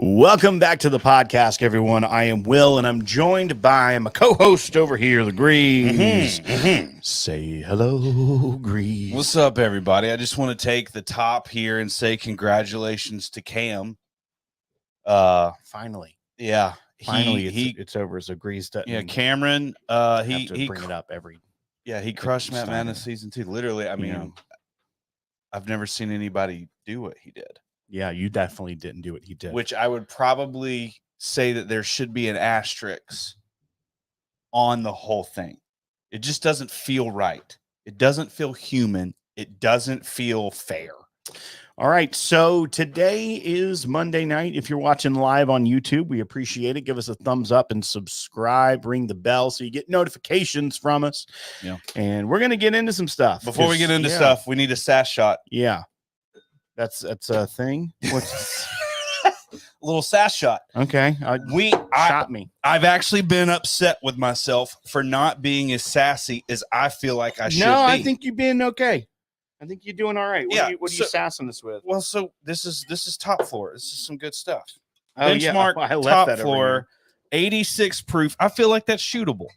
Welcome back to the podcast, everyone. I am Will, and I'm joined by my co-host over here, the Greeze. Say hello, Greeze. What's up, everybody? I just want to take the top here and say congratulations to Cam. Finally, Yeah, finally, it's over. So Greeze doesn't. Yeah, Cameron. He bring it up every. Yeah, he crushed Matt Madness season 2. Literally, I mean, I've never seen anybody do what he did. Yeah, you definitely didn't do what he did. Which I would probably say that there should be an asterisk on the whole thing. It just doesn't feel right. It doesn't feel human. It doesn't feel fair. All right, so today is Monday night. If you're watching live on YouTube, we appreciate it. Give us a thumbs up and subscribe. Ring the bell so you get notifications from us. Yeah. And we're going to get into some stuff. Before we get into stuff, we need a Sass shot. Yeah. That's a thing. What's a little Sass shot? Okay. Shot me. I've actually been upset with myself for not being as sassy as I feel like I should be. No, I think you're being okay. I think you're doing all right. What are you sassing us with? Well, so this is top floor. This is some good stuff. Oh, Benchmark I left top that floor, 86 proof. I feel like that's shootable.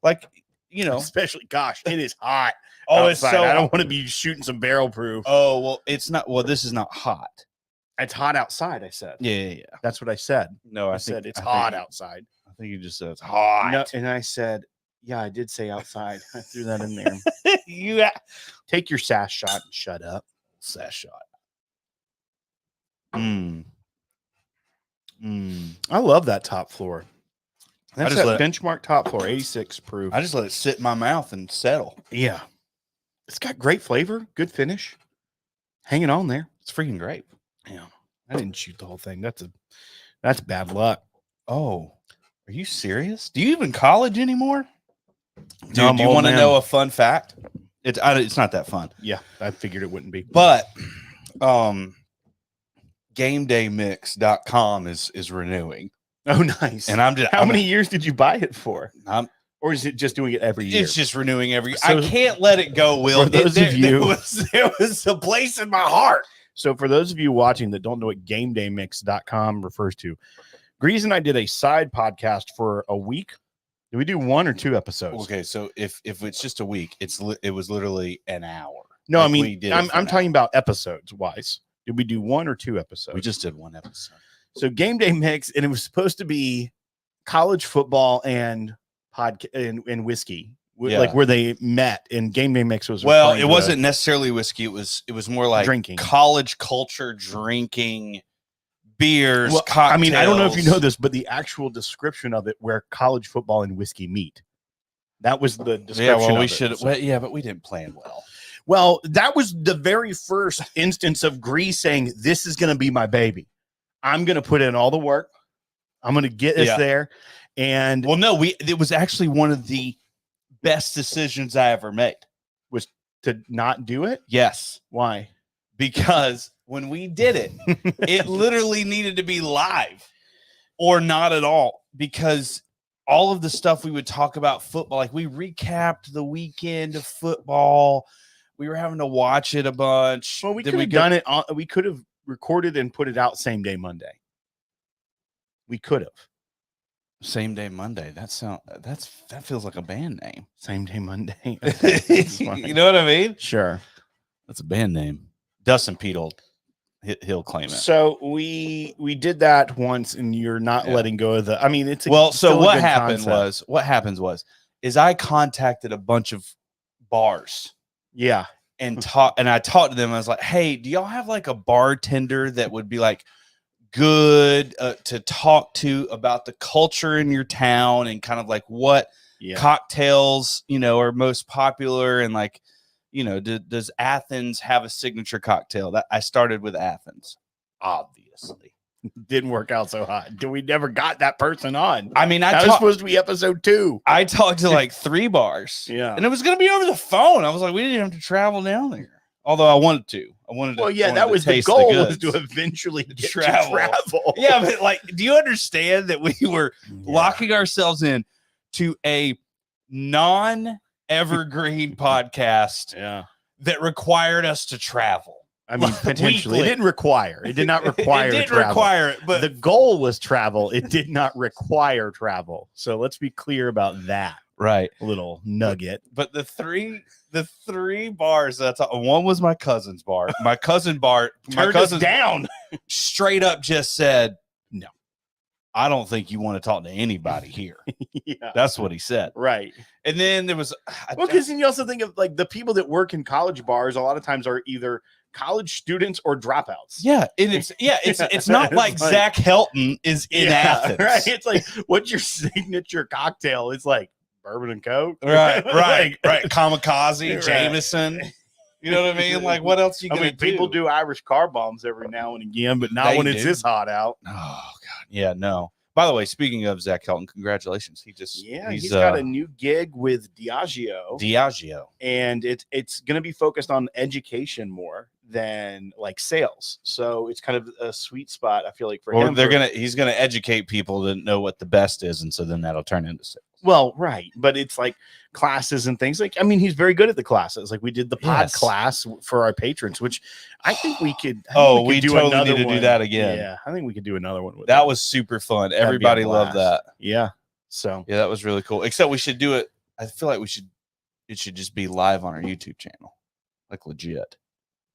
Like, especially, gosh, it is hot. Oh, outside. It's so. I don't want to be shooting some barrel proof. Oh, well, it's not. Well, this is not hot. It's hot outside. I said. Yeah. That's what I said. No, I said it's hot outside. I think you just said it's hot. No, and I said, yeah, I did say outside. I threw that in there. You take your Sass shot and shut up. Sass shot. I love that top floor. That's that benchmark top floor, 86 proof. I just let it sit in my mouth and settle. Yeah. It's got great flavor, good finish. Hanging on there. It's freaking great. Yeah. I didn't shoot the whole thing. That's bad luck. Oh, are you serious? Do you even college anymore? Dude, No, do you want to know a fun fact? It's not that fun. Yeah, I figured it wouldn't be. But GameDayMix.com is renewing. Oh, nice. And How many years did you buy it for? Or is it just doing it every year? It's just renewing every year. I can't let it go, Will. For those of you, there was a place in my heart. So for those of you watching that don't know what GameDayMix.com refers to, Greeze and I did a side podcast for a week. Did we do 1 or 2 episodes? Okay, so if it's just a week, it was literally an hour. No, I mean, I'm talking about episodes wise. Did we do 1 or 2 episodes? We just did 1 episode. So Game Day Mix, and it was supposed to be college football and and whiskey, like where they met. And Game Day Mix was it wasn't necessarily whiskey. It was more like drinking, college culture, drinking, beers, cocktails. I mean, I don't know if you know this, but the actual description of it, where college football and whiskey meet, that was the description. Yeah, well, we should. Well, yeah, but we didn't plan well. Well, that was the very first instance of Grease saying, "This is going to be my baby. I'm going to put in all the work. I'm going to get us there." And it was actually one of the best decisions I ever made. Was to not do it? Yes. Why? Because when we did it, it literally needed to be live or not at all, because all of the stuff we would talk about football, like we recapped the weekend of football. We were having to watch it a bunch. Well, we could have done it. We could have recorded and put it out same day Monday. We could have. Same Day Monday. That feels like a band name. Same Day Monday. You know what I mean? Sure. That's a band name. Dustin Pete he'll claim it. So we did that once, and you're not letting go of the. I mean, it's so what happened was I contacted a bunch of bars. Yeah. And I talked to them. I was like, hey, do y'all have like a bartender that would be like good to talk to about the culture in your town and kind of like what cocktails, are most popular, and like, does Athens have a signature cocktail? That I started with Athens, obviously. Didn't work out so hot. We never got that person on. I mean, that was supposed to be episode 2. I talked to like 3 bars. Yeah. And it was going to be over the phone. I was like, we didn't have to travel down there. Although I wanted to. That was the goal, was to eventually get to travel. Yeah, but like, do you understand that we were locking ourselves in to a non-evergreen podcast that required us to travel? I mean, potentially. It didn't require. It did not require it didn't travel. require it, but the goal was travel. It did not require travel. So let's be clear about that. Right. Little nugget. But the three bars one was my cousin's bar. My cousin's down. Straight up just said, no, I don't think you want to talk to anybody here. That's what he said. Right. And then there was because then you also think of like the people that work in college bars a lot of times are either college students or dropouts. Yeah, and it's not like Zach Helton is in Athens. Right. It's like, what's your signature cocktail? It's like bourbon and Coke. Right. Kamikaze, Jameson. You know what I mean? Like, what else you gonna do? People do Irish car bombs every now and again, but not when it's this hot out. Oh God. Yeah, no. By the way, speaking of Zach Helton, congratulations. He's got a new gig with Diageo. And it's going to be focused on education more than like sales. So it's kind of a sweet spot, I feel like, for him. He's gonna educate people to know what the best is, and so then that'll turn into sales. Well, right. But it's like classes and things. Like, I mean, he's very good at the classes. Like we did the pod class for our patrons, which I think we could. We totally need to do that again. Yeah, I think we could do another one with that. Was super fun. Everybody loved that. Yeah. So that was really cool. Except we should do it. I feel like it should just be live on our YouTube channel, like legit.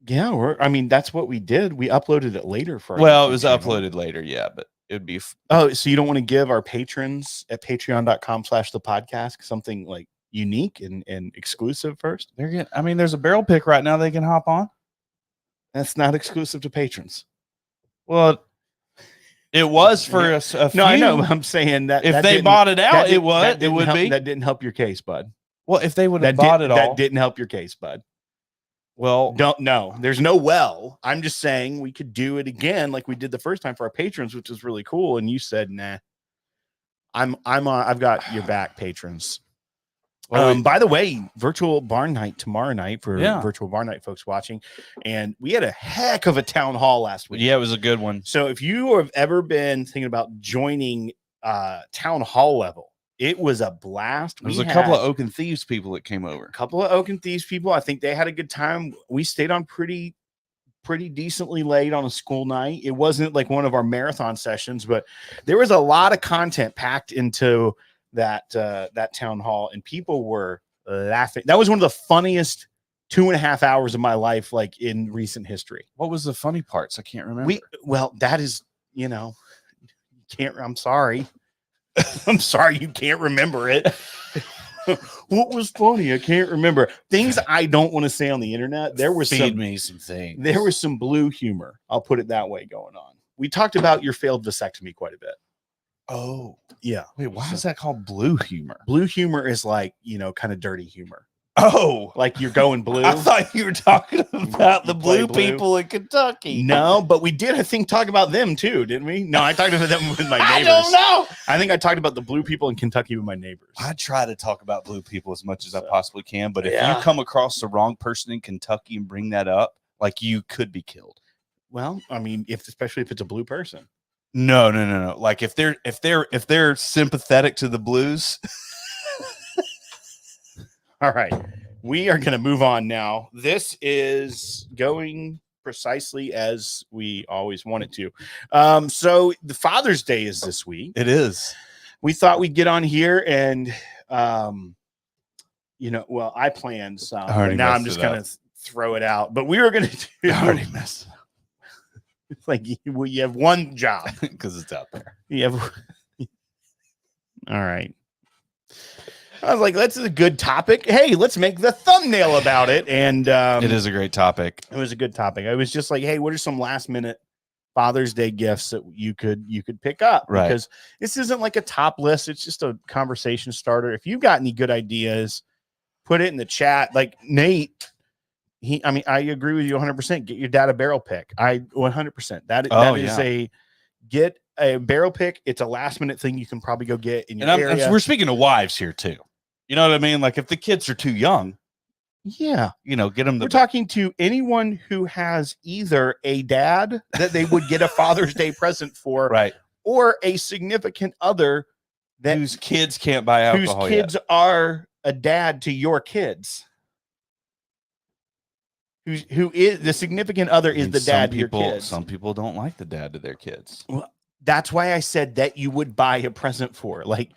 Yeah, that's what we did. We uploaded it later for it was uploaded later, but it would be so you don't want to give our patrons at patreon.com/thepodcast something like unique and exclusive first? There's a barrel pick right now they can hop on. That's not exclusive to patrons. Well, it was for a few. No, I know. I'm saying that if they bought it out, it would be. That didn't help your case, bud. Well, if they would have bought it all, that didn't help your case, bud. Well, there's no I'm just saying we could do it again like we did the first time for our patrons, which was really cool. And you said, nah, I've got your back, patrons. By the way, virtual barn night tomorrow night for virtual barn night folks watching. And we had a heck of a town hall last week. Yeah, it was a good one. So if you have ever been thinking about joining town hall level, it was a blast. There was a couple of Oak and Thieves people that came over. I think they had a good time. We stayed on pretty decently late on a school night. It wasn't like one of our marathon sessions, but there was a lot of content packed into that town hall, and people were laughing. That was one of the funniest 2.5 hours of my life, like in recent history. What was the funny parts? I can't remember. That is, I'm sorry. I'm sorry you can't remember it. What was funny? I can't remember. Things I don't want to say on the internet. There was some things. There was some blue humor. I'll put it that way going on. We talked about your failed vasectomy quite a bit. Oh, yeah. Wait, why is that called blue humor? Blue humor is like, kind of dirty humor. Oh, like you're going blue. I thought you were talking about the blue people in Kentucky. No, but we did, I think, talk about them too, didn't we? No, I talked about them with my neighbors. I don't know. I think I talked about the blue people in Kentucky with my neighbors. I try to talk about blue people as much as I possibly can, but if you come across the wrong person in Kentucky and bring that up, like you could be killed. Well, especially if it's a blue person. No. Like if they're sympathetic to the blues. All right, we are going to move on now. This is going precisely as we always want it to. So the Father's Day is this week. It is. We thought we'd get on here and, I planned some. Now I'm just kind of throw it out. But we were going to do. I already messed It's like you have one job because it's out there. You have. All right. I was like, that's a good topic. Hey, let's make the thumbnail about it. And It is a great topic. it was a good topic. I was just like, hey, what are some last minute Father's Day gifts that you could pick up? Right. Because this isn't like a top list. It's just a conversation starter. If you've got any good ideas, put it in the chat. Like Nate, I agree with you 100%. Get your dad a barrel pick. 100%. That is get a barrel pick. It's a last minute thing you can probably go get in your area. We're speaking to wives here too. You know what I mean? Like if the kids are too young, yeah, get them. We're talking to anyone who has either a dad that they would get a Father's Day present for, right, or a significant other whose kids can't buy alcohol. Whose kids are a dad to your kids. Who is the significant other is the dad to your kids. Some people don't like the dad to their kids. Well, that's why I said that you would buy a present for. Like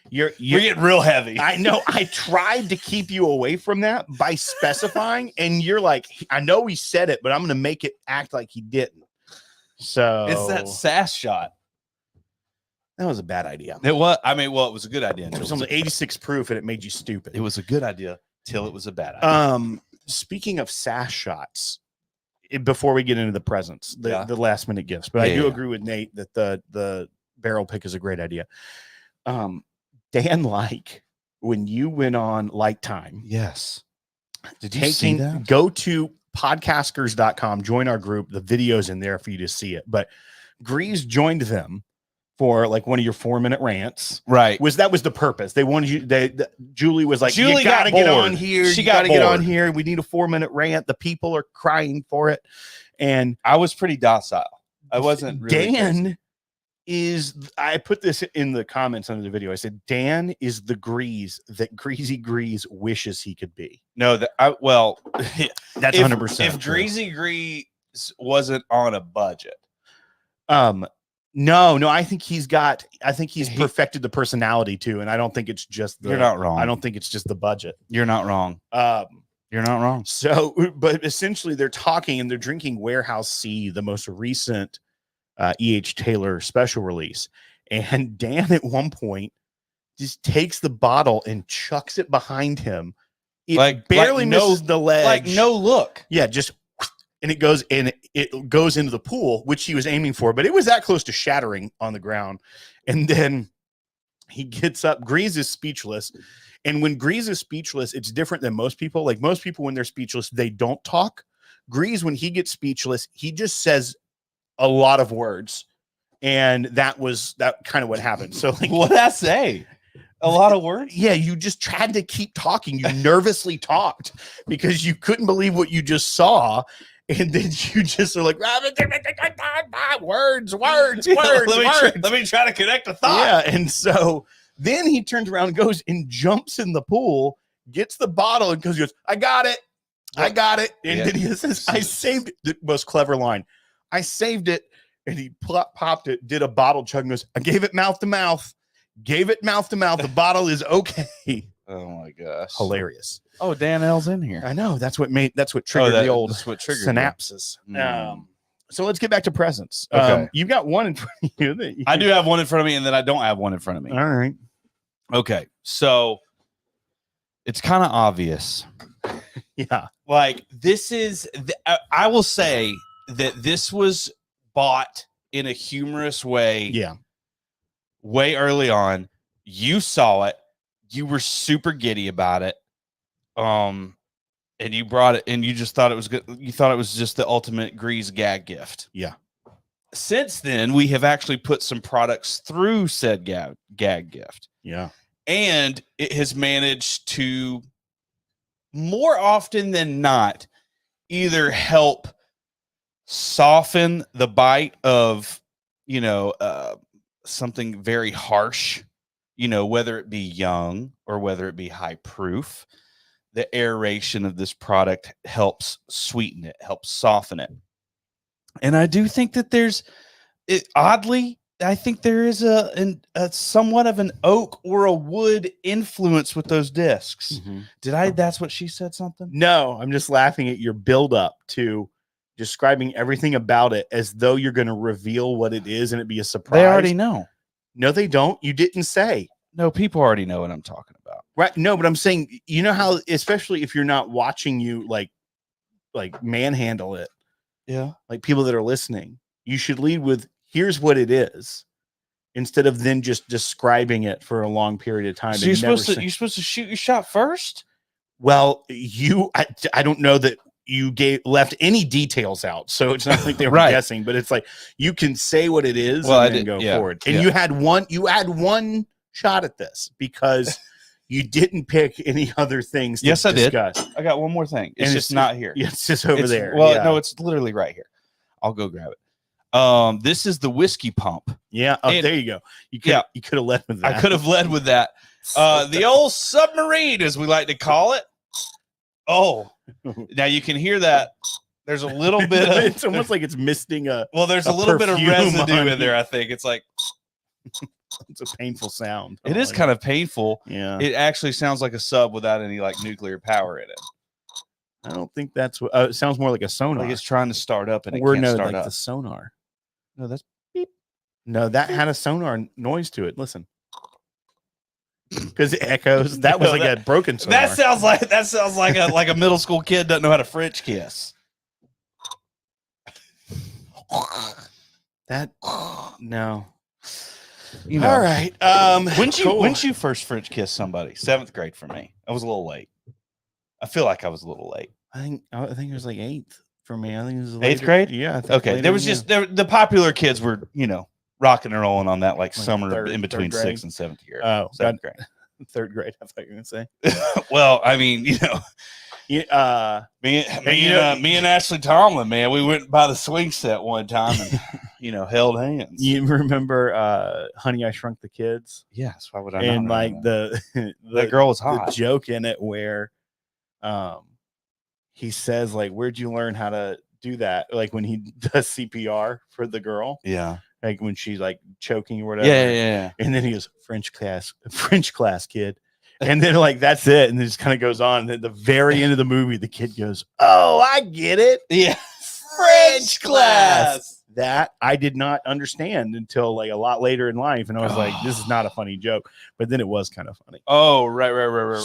you're getting real heavy. I know. I tried to keep you away from that by specifying, and you're like, I know he said it, but I'm going to make it act like he didn't. So it's that Sass shot. That was a bad idea. It was. It was a good idea. It was only 86 proof, and it made you stupid. It was a good idea till it was a bad idea. Speaking of Sass shots, before we get into the presents, the last minute gifts, but I do agree with Nate that the barrel pick is a great idea. Dan, when you went on Light Time, yes, did you see that? Go to podcasters.com, join our group. The video's in there for you to see it. But Greeze joined them for like one of your 4-minute rants, right? That was the purpose. They wanted you. Julie was like, Julie, you gotta get on here. She got to get on here. We need a 4-minute rant. The people are crying for it, and I was pretty docile. I wasn't. Really Dan I put this in the comments under the video. I said Dan is the Greeze that Greasy Greeze wishes he could be. No, that's 100%. If Greasy Grease wasn't on a budget, no, I think he's perfected the personality too, and I don't think it's just you're not wrong. I don't think it's just the budget. You're not wrong. You're not wrong. So, but essentially, they're talking and they're drinking Warehouse C, the most recent E.H. Taylor special release, and Dan at one point just takes the bottle and chucks it behind him. It barely misses the ledge. Like no look. Yeah, just. And it goes into the pool, which he was aiming for, but it was that close to shattering on the ground. And then he gets up. Grease is speechless. And when Grease is speechless, it's different than most people. Like most people, when they're speechless, they don't talk. Grease, when he gets speechless, he just says a lot of words. And that kind of what happened. So like, what did I say? A lot of words? Yeah, you just tried to keep talking. You nervously talked because you couldn't believe what you just saw. And then you just are like, words. Let me try to connect a thought. Yeah. And so then he turns around and goes and jumps in the pool, gets the bottle and goes, I got it. And then he says, I saved it. The most clever line. I saved it. And he popped it, did a bottle chug and goes, I gave it mouth to mouth. The bottle is okay. Oh my gosh. Hilarious. Oh, Dan L's in here. I know. That's what triggered the old synapses. So let's get back to presents. Okay. You've got one in front of you. I do have one in front of me, and then I don't have one in front of me. All right. Okay. So it's kind of obvious. Yeah. Like this is, I will say that this was bought in a humorous way. Yeah. Way early on. You saw it. You were super giddy about it. And you brought it and you just thought it was good. You thought it was just the ultimate Grease gag gift. Yeah. Since then, we have actually put some products through said gag gift. Yeah. And it has managed to, more often than not, either help soften the bite of, something very harsh, whether it be young or whether it be high proof. The aeration of this product helps sweeten it, helps soften it. And I do think that oddly, I think there is a somewhat of an oak or a wood influence with those discs. That's what she said something? No, I'm just laughing at your build up to describing everything about it as though you're going to reveal what it is and it be a surprise. They already know. No, they don't. You didn't say. No, people already know what I'm talking about. Right. No, but I'm saying, you know how, especially if you're not watching you like manhandle it. Yeah. Like people that are listening, you should lead with, here's what it is, instead of then just describing it for a long period of time. So you're supposed to shoot your shot first? Well, I don't know that you left any details out, so it's not like they were guessing, but it's like you can say what it is and then go forward. And you had one shot at this because you didn't pick any other things to discuss. I did. I got one more thing. It's just not here. Yeah, it's just over there. Well, no, it's literally right here. I'll go grab it. This is the whiskey pump. Yeah. Oh, there you go. You could have led with that. I could have led with that. The old submarine, as we like to call it. Oh, now you can hear that. There's a little bit of. It's almost like it's misting a. Well, there's a little bit of residue in there. I think it's like. It's a painful sound. It is kind of painful. Yeah. It actually sounds like a sub without any like nuclear power in it. I don't think that's what. It sounds more like a sonar. Like it's trying to start up and it can't start up. The sonar. No, that's beep. No, that had a sonar noise to it. Listen. Because it echoes. That was a broken sonar. That sounds like a middle school kid doesn't know how to French kiss. That no. You know. All right. When'd you first French kiss somebody? 7th grade for me. I was a little late. I feel like I was a little late. I think it was like 8th for me. I think it was 8th grade. Yeah. Okay. There was the popular kids were rocking and rolling on that like summer in between 6th and 7th year. Oh, 7th grade. 3rd grade. I thought you were gonna say. Well, I mean, me and Ashley Tomlin, man, we went by the swing set one time and held hands. You remember Honey, I Shrunk the Kids? Yes. Why would I? And like the girl was hot. The joke in it where, he says like, "Where'd you learn how to do that?" Like when he does CPR for the girl. Yeah. Like when she's like choking or whatever. Yeah. And then he goes, French class, kid. And then like, that's it. And it just kind of goes on. And at the very end of the movie, the kid goes, "Oh, I get it. Yeah. French class." That I did not understand until like a lot later in life. And I was like, this is not a funny joke, but then it was kind of funny. Oh, right.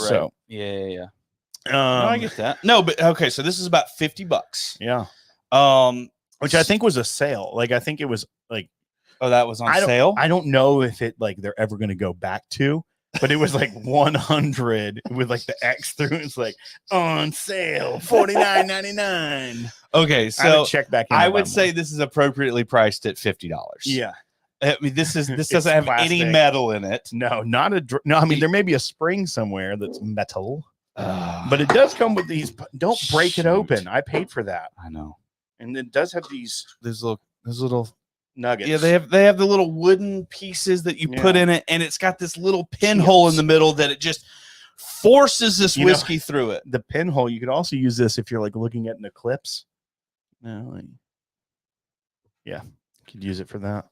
So, yeah. No, I get that. No, but okay. So this is about $50. Yeah. Which I think was a sale. Like, I think it was like, oh, that was on sale. I don't know if it like they're ever going to go back to, but it was like 100 with like the X through. It's like on sale, $49.99. Okay, so check back. I would say this is appropriately priced at $50. Yeah, I mean this doesn't have any metal in it. No, not a. No, I mean there may be a spring somewhere that's metal, but it does come with these. Don't break it open. I paid for that. I know, and it does have these little nuggets. Yeah, they have the little wooden pieces that you put in it, and it's got this little pinhole in the middle that it just forces this whiskey through it. The pinhole, you could also use this if you're like looking at an eclipse. No, you could use it for that.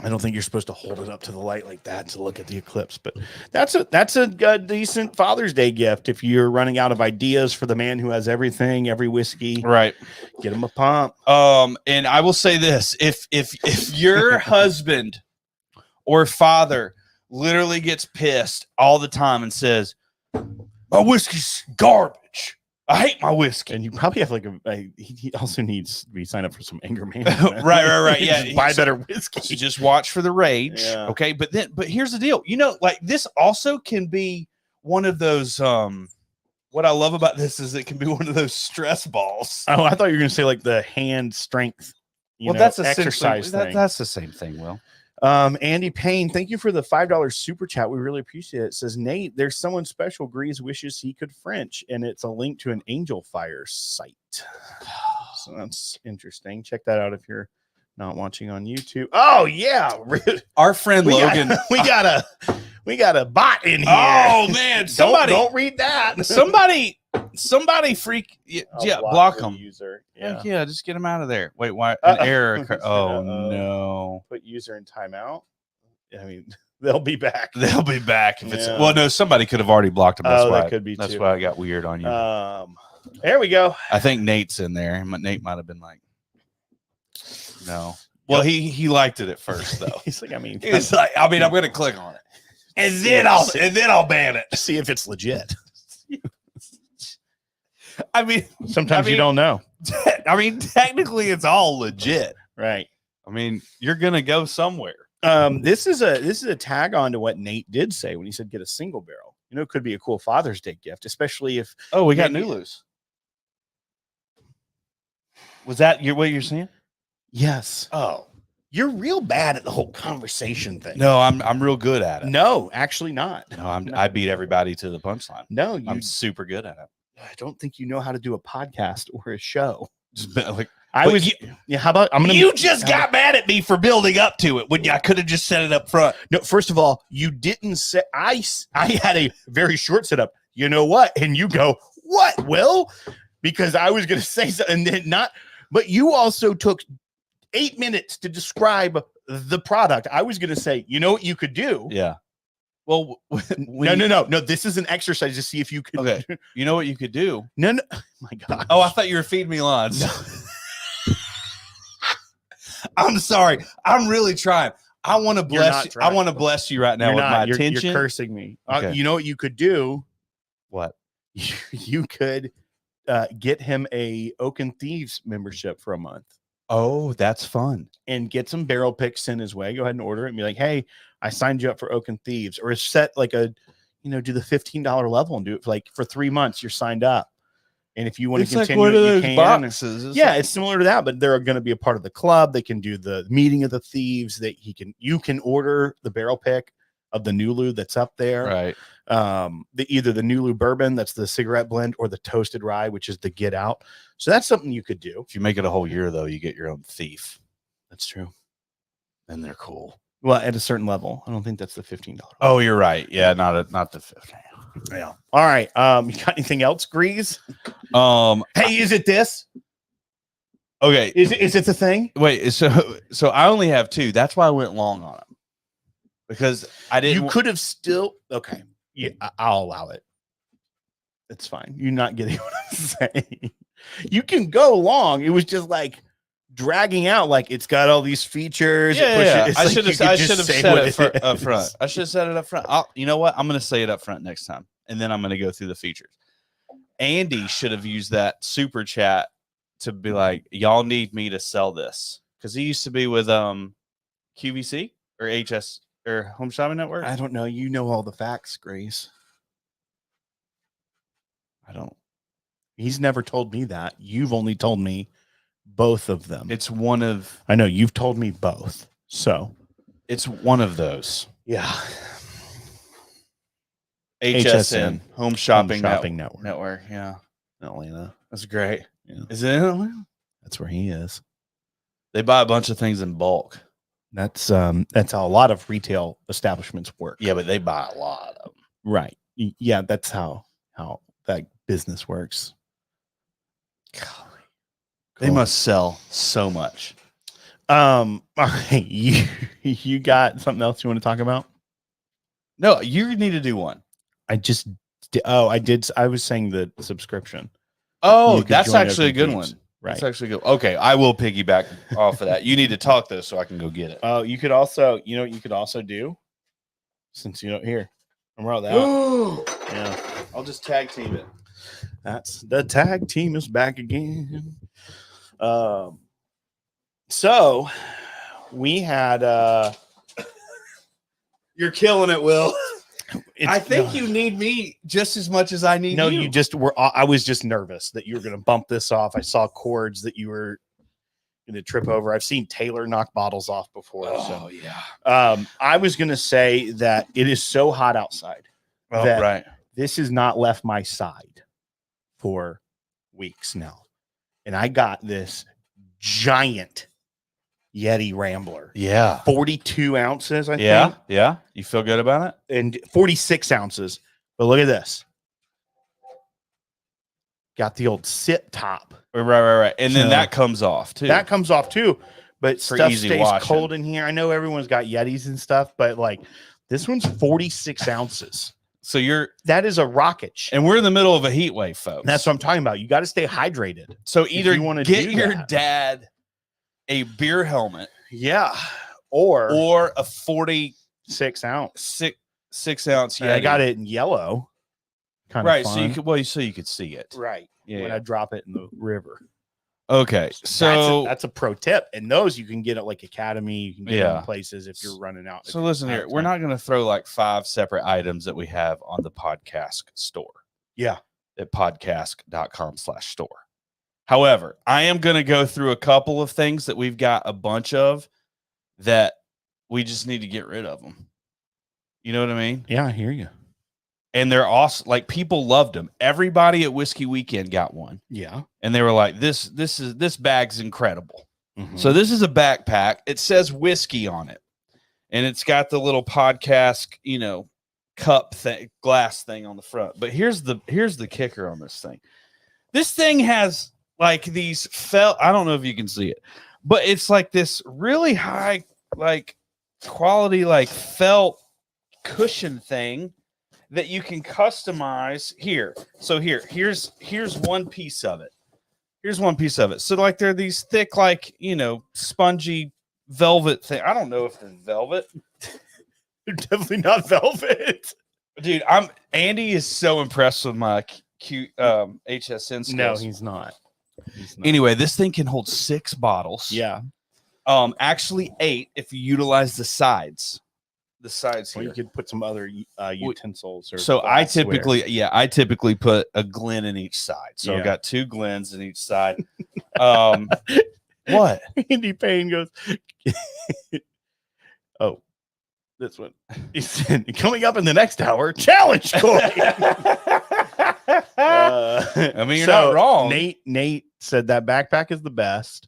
I don't think you're supposed to hold it up to the light like that to look at the eclipse, but that's a decent Father's Day gift if you're running out of ideas for the man who has everything, every whiskey. Right. Get him a pump. And I will say this: if your husband or father literally gets pissed all the time and says, "My whiskey's garbage. I hate my whiskey," and you probably have like he also needs to be signed up for some anger management. right. Yeah, buy better whiskey. So just watch for the rage. Yeah. Okay, but here's the deal. Like this also can be one of those. What I love about this is it can be one of those stress balls. Oh, I thought you were going to say like the hand strength. That's exercise thing. That's the same thing. Will. Andy Payne, thank you for the $5 super chat. We really appreciate it. It says, Nate, there's someone special Greeze wishes he could French, and it's a link to an Angel Fire site. So that's interesting. Check that out if you're not watching on YouTube. Oh yeah, our friend Logan. We got a bot in here. Oh man, don't read that. Somebody Somebody block the them. user. Heck Yeah. yeah, just get them out of there. Wait, why? An error occurred. Oh, Uh-oh. no. Put user in timeout. I mean, they'll be back. They'll be back if it's. Yeah. Well, no, somebody could have already blocked them. That's why. That could be That's too. why I got weird on you. There we go. I think Nate's in there. Nate might have been like, no. Well, he liked it at first though. He's like, I'm going to click on it, and then I'll ban it. See if it's legit. Sometimes you don't know. Technically, it's all legit, right? You're gonna go somewhere. This is a tag on to what Nate did say when he said get a single barrel. It could be a cool Father's Day gift, especially if. Oh, we got Nulus. Was that what you're saying? Yes. Oh, you're real bad at the whole conversation thing. No, I'm real good at it. No, actually not. No, I beat everybody to the punchline. No, I'm super good at it. I don't think you know how to do a podcast or a show. Just like how about you just got mad at me for building up to it when I could have just set it up front. No, first of all, you didn't say I had a very short setup. You know what? And you go, what, Will? Because I was gonna say something and then not, but you also took 8 minutes to describe the product. I was gonna say, you know what you could do? Yeah. Well, no. This is an exercise to see if you could. Okay. You know what you could do? No. Oh my God. Oh, I thought you were feeding me lines. No. I'm sorry. I'm really trying. I want to bless you. I want to bless you right now with my attention. You're cursing me. Okay. You know what you could do? What? You could get him a Oak and Thieves membership for a month. Oh, that's fun. And get some barrel picks sent his way. Go ahead and order it and be like, hey, I signed you up for Oak and Thieves. Or set like do the $15 level and do it for 3 months. You're signed up. And if you want to continue, one of those you can. boxes. It's similar to that, but they're going to be a part of the club. They can do the meeting of the thieves. You can order the barrel pick of the Nulu that's up there. Right. Either the Nulu bourbon, that's the cigarette blend, or the toasted rye, which is the Get Out. So that's something you could do. If you make it a whole year, though, you get your own thief. That's true. And they're cool. Well, at a certain level. I don't think that's the $15. Oh, you're right. Yeah, not the 15. Yeah. All right. You got anything else, Greeze? Hey, is it this? Okay. Is it the thing? Wait, so I only have 2. That's why I went long on them. Because I didn't. You could have still. Okay. Yeah, I'll allow it. It's fine. You're not getting what I'm saying. You can go long. It was just like dragging out. Like it's got all these features. Yeah. I should have said it up front. I should have said it up front. You know what? I'm going to say it up front next time, and then I'm going to go through the features. Andy should have used that super chat to be like, y'all need me to sell this, because he used to be with QVC or HS or Home Shopping Network. I don't know. You know all the facts, Grace. I don't. He's never told me that. You've only told me both of them. It's one of. I know you've told me both. So it's one of those. Yeah. HSN, Home Shopping Network. Yeah. Atlanta. That's great. Yeah. Is it in Atlanta? That's where he is. They buy a bunch of things in bulk. That's how a lot of retail establishments work. Yeah, but they buy a lot of them. Right. Yeah, that's how that business works. Golly. They must sell so much. All right. You got something else you want to talk about? No, you need to do one. I just I did. I was saying the subscription. Oh, that's actually a good one. Right. That's actually good. Okay, I will piggyback off of that. You need to talk though, so I can go get it. Oh, you could also, you know what you could also do? Since you don't hear. I'm wrong that. Yeah. I'll just tag team it. That's the tag team is back again. So we had You're killing it, Will. I think you need me just as much as I need you. No, you just were. I was just nervous that you were going to bump this off. I saw cords that you were going to trip over. I've seen Taylor knock bottles off before. Oh, yeah. I was going to say that it is so hot outside. Oh, right. This has not left my side for weeks now. And I got this giant Yeti Rambler. Yeah. 42 ounces, I think. Yeah. You feel good about it? And 46 ounces. But look at this. got the old sit top. Right. And then So, that comes off too. That comes off too, but For stuff easy stays washing. cold in here. I know everyone's got Yetis and stuff, but like this one's 46 ounces. So that is a rocket ship. And we're in the middle of a heat wave, folks. That's what I'm talking about. You got to stay hydrated. So either you want to get your dad a beer helmet, or a 46 ounce, 6 ounce. Yeah, I got it in yellow. Right, so you could see it. Right. Yeah. When I drop it in the river. Okay, so that's a pro tip, and those you can get at like Academy. You can get in places if you're running out. So listen here, we're not going to throw like 5 separate items that we have on the podcast store. Yeah, at podcast.com/store. However, I am going to go through a couple of things that we've got a bunch of that we just need to get rid of them. You know what I mean? Yeah, I hear you. And they're awesome. Like people loved them. Everybody at Whiskey Weekend got one. Yeah. And they were like, this bag's incredible. Mm-hmm. So this is a backpack. It says whiskey on it. And it's got the little podcast, cup thing, glass thing on the front. But here's the kicker on this thing. This thing has like these I don't know if you can see it, but it's like this really high, like quality, like felt cushion thing that you can customize here. So here's one piece of it. Here's one piece of it. So like they're these thick, like, spongy velvet thing. I don't know if they're velvet. They're definitely not velvet. Dude, Andy is so impressed with my cute HSN skills. No, he's not. Anyway, this thing can hold 6 bottles. Yeah. Actually 8 if you utilize the sides. The sides here. Or you could put some other utensils. So I typically put a Glen in each side. So I've got 2 Glens in each side. What? Andy Payne goes, oh, this one. He said, coming up in the next hour, challenge Corey. I mean, you're not wrong. Nate said that backpack is the best.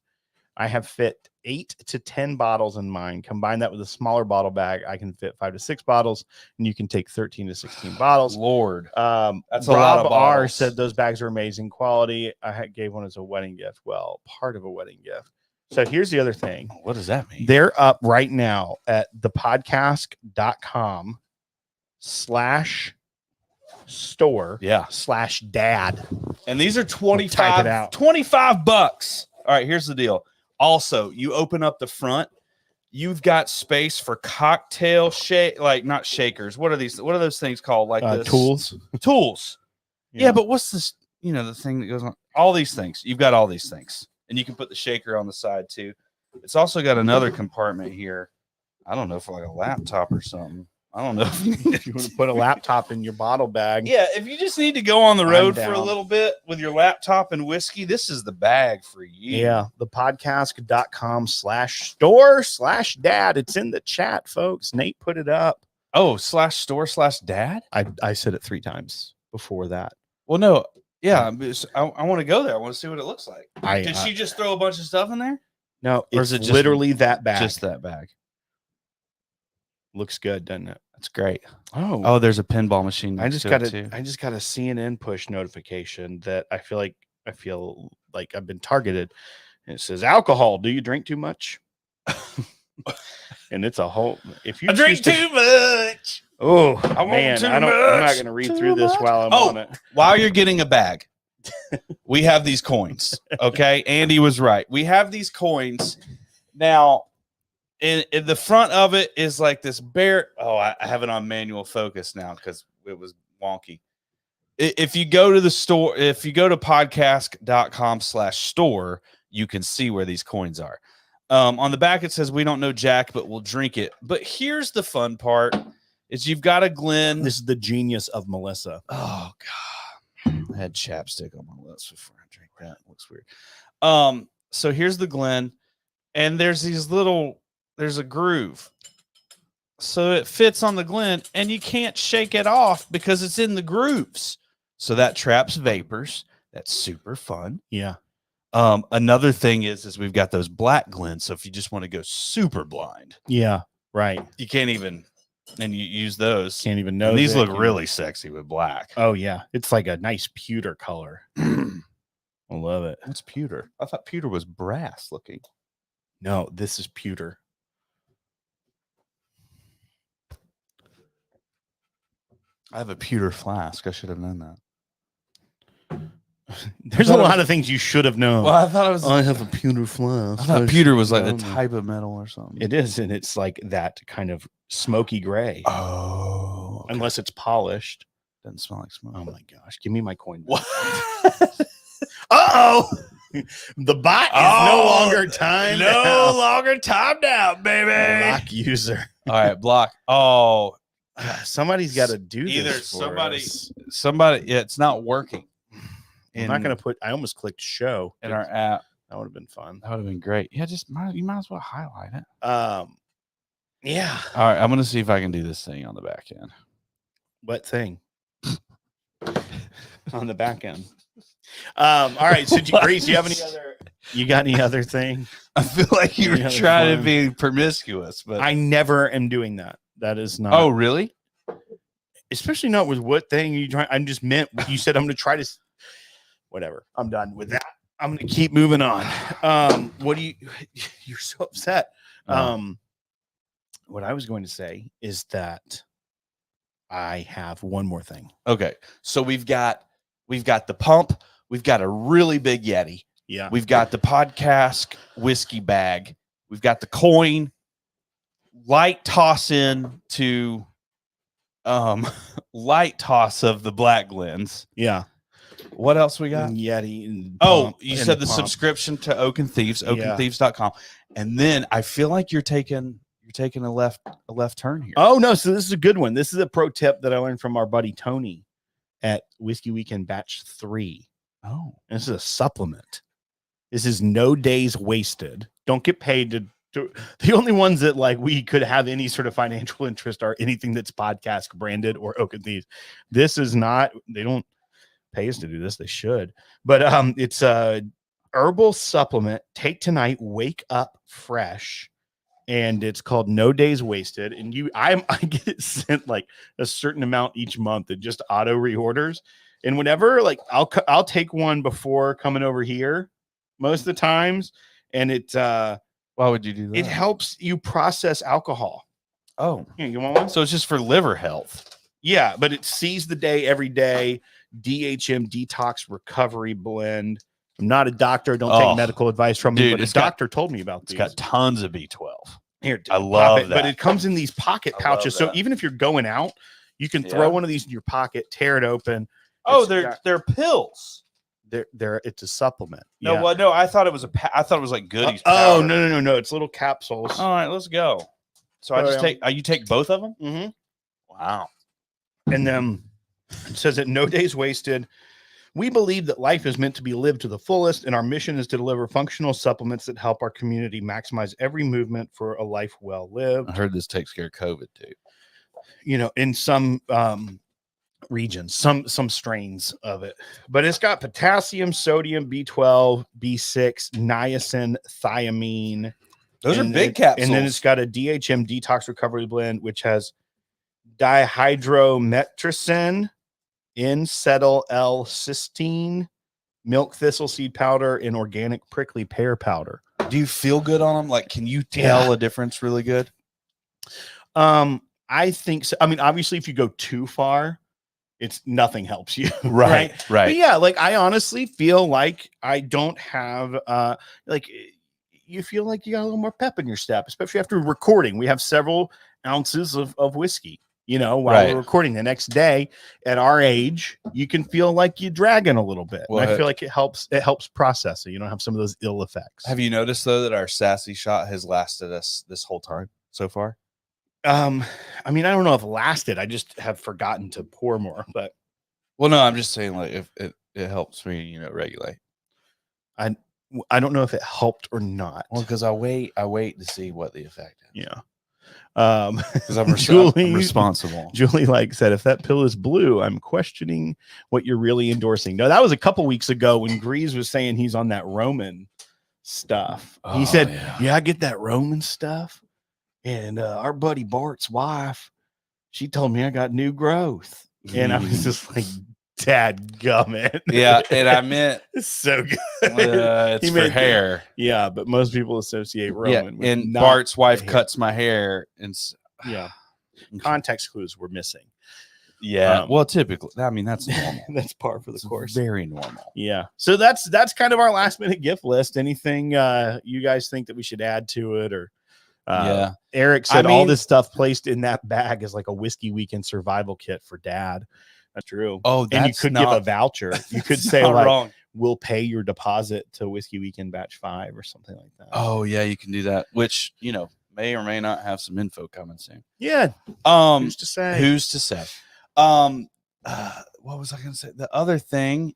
I have fit 8 to 10 bottles in mine. Combine that with a smaller bottle bag, I can fit 5 to 6 bottles, and you can take 13 to 16 bottles. Lord, that's a lot of bottles. R said those bags are amazing quality. I gave one as a wedding gift. Well, part of a wedding gift. So here's the other thing. What does that mean? They're up right now at thepodcast.com/store. Yeah. /dad. And these are 25 bucks. All right, here's the deal. Also, you open up the front, you've got space for cocktail not shakers. What are these? What are those things called? Like this? Tools. Yeah, but what's this? The thing that goes on. All these things. You've got all these things, and you can put the shaker on the side too. It's also got another compartment here. I don't know, for like a laptop or something. I don't know if you want to put a laptop in your bottle bag. Yeah, if you just need to go on the road for a little bit with your laptop and whiskey, this is the bag for you. Yeah, thepodcast.com/store/dad. It's in the chat, folks. Nate put it up. Oh, /store/dad? I said it 3 times before that. Well, no. Yeah, I want to go there. I want to see what it looks like. Did she just throw a bunch of stuff in there? No, it's literally that bag. Just that bag. Looks good, doesn't it? That's great. Oh, there's a pinball machine. I just got a CNN push notification that I feel like I've been targeted. And it says, alcohol. Do you drink too much? And it's a whole. If you drink too much. Oh man, I'm not going to read through this while I'm on it. While you're getting a bag, we have these coins. Okay, Andy was right. We have these coins now. In the front of it is like this bear. Oh, I have it on manual focus now because it was wonky. If you go to the store, if you go to podcast.com/store, you can see where these coins are. On the back, it says, we don't know Jack, but we'll drink it. But here's the fun part is you've got a Glen. This is the genius of Melissa. Oh, God. I had chapstick on my lips before I drank that. It looks weird. So here's the Glen. And there's a groove. So it fits on the Glen, and you can't shake it off because it's in the grooves. So that traps vapors. That's super fun. Yeah. Another thing is we've got those black Glens. So if you just want to go super blind. Yeah. Right. You can't even And you use those. Can't even know. And these look really sexy with black. Oh yeah, it's like a nice pewter color. I love it. What's pewter? I thought pewter was brass looking. No, this is pewter. I have a pewter flask. I should have known that. There's a lot of things you should have known. Well, I thought it was. I have a pewter flask. I thought pewter was like the type of metal or something. It is, and it's like that kind of smoky gray. Oh, okay. Unless it's polished. Doesn't smell like smoke. Oh my gosh! Give me my coin. What? Uh-oh! The bot is no longer timed No longer timed out, baby. Block user. All right, block. Oh, somebody's got to do either this. Somebody. Yeah, it's not working. I'm not gonna put. I almost clicked show in our app. That would have been fun. That would have been great. Yeah, you might as well highlight it. Yeah. All right, I'm gonna see if I can do this thing on the back end. What thing? On the back end. All right. So, Greeze, you have any other? You got any other thing? I feel like you were trying to be promiscuous, but I never am doing that. That is not. Oh, really? Especially not with what thing you trying. I just meant you said I'm going to try to. Whatever. I'm done with that. I'm going to keep moving on. What do you? You're so upset. What I was going to say is that I have one more thing. Okay, so we've got the pump. We've got a really big Yeti. Yeah. We've got the podcast whiskey bag. We've got the coin. Light toss in to light toss of the Black Glens. Yeah. What else we got? Yeti. And you said the subscription to Oak and Thieves, oakandthieves.com. And then I feel like you're taking a left turn here. Oh no, so this is a good one. This is a pro tip that I learned from our buddy Tony at Whiskey Weekend Batch 3. Oh. And this is a supplement. This is no days wasted. Don't get paid to the only ones that like we could have any sort of financial interest are anything that's podcast branded or Oak and Thieves. This is not, they don't pay us to do this. They should. But it's a herbal supplement. Take tonight, wake up fresh. And it's called No Days Wasted. And I get it sent like a certain amount each month. It just auto reorders. And whenever like I'll take one before coming over here most of the times. And it why would you do that? It helps you process alcohol. Oh, yeah, you want one? So it's just for liver health. Yeah, but it sees the day every day. DHM detox recovery blend. I'm not a doctor. Don't take medical advice from me, but a doctor told me about these. It's got tons of B12. Here, I love it. But it comes in these pocket pouches. So even if you're going out, you can throw one of these in your pocket, tear it open. Oh, they're pills. It's a supplement. No, well, no, I thought it was I thought it was like goodies. Oh, no. It's little capsules. All right, let's go. So I just you take both of them? Mm-hmm. Wow. And then it says that no days wasted. We believe that life is meant to be lived to the fullest, and our mission is to deliver functional supplements that help our community maximize every movement for a life well lived. I heard this takes care of COVID too. You know, in some regions, some strains of it, but it's got potassium, sodium, B12, B6, niacin, thiamine. Those are big capsules. And then it's got a DHM detox recovery blend, which has dihydrometricin, N-cetyl L-cysteine, milk thistle seed powder, and organic prickly pear powder. Do you feel good on them? Like, can you tell a difference really good? I think so. I mean, obviously, if you go too far, nothing helps you. Right. But yeah, like I honestly feel like I don't have like you feel like you got a little more pep in your step, especially after recording. We have several ounces of whiskey. You know, while we're recording the next day at our age, you can feel like you're dragging a little bit. Well, I feel like it helps process it. You don't have some of those ill effects. Have you noticed though that our sassy shot has lasted us this whole time so far? I mean, I don't know if lasted. I just have forgotten to pour more, but well, no, I'm just saying like if it helps me, you know, regulate. I don't know if it helped or not. Well, because I wait to see what the effect is. Yeah. Because I'm responsible. Julie said, if that pill is blue, I'm questioning what you're really endorsing. No, that was a couple weeks ago when Greeze was saying he's on that Roman stuff. He said, yeah, I get that Roman stuff. And our buddy Bart's wife, she told me I got new growth. And I was just like, dad gummit. Yeah, and I meant it's so good. It's for hair. Yeah, but most people associate Roman with and not Bart's wife the hair. cuts my hair, and yeah, context clues were missing. Yeah, well, typically, I mean, that's normal. That's par for the course. Very normal. Yeah. So that's kind of our last minute gift list. Anything you guys think that we should add to it, or yeah, Eric said all this stuff placed in that bag is like a whiskey weekend survival kit for dad. That's true. Oh, and you could give a voucher. You could say like, wrong. We'll pay your deposit to Whiskey Weekend Batch 5 or something like that. Oh yeah, you can do that. Which may or may not have some info coming soon. Yeah. Who's to say? Who's to say? What was I going to say? The other thing.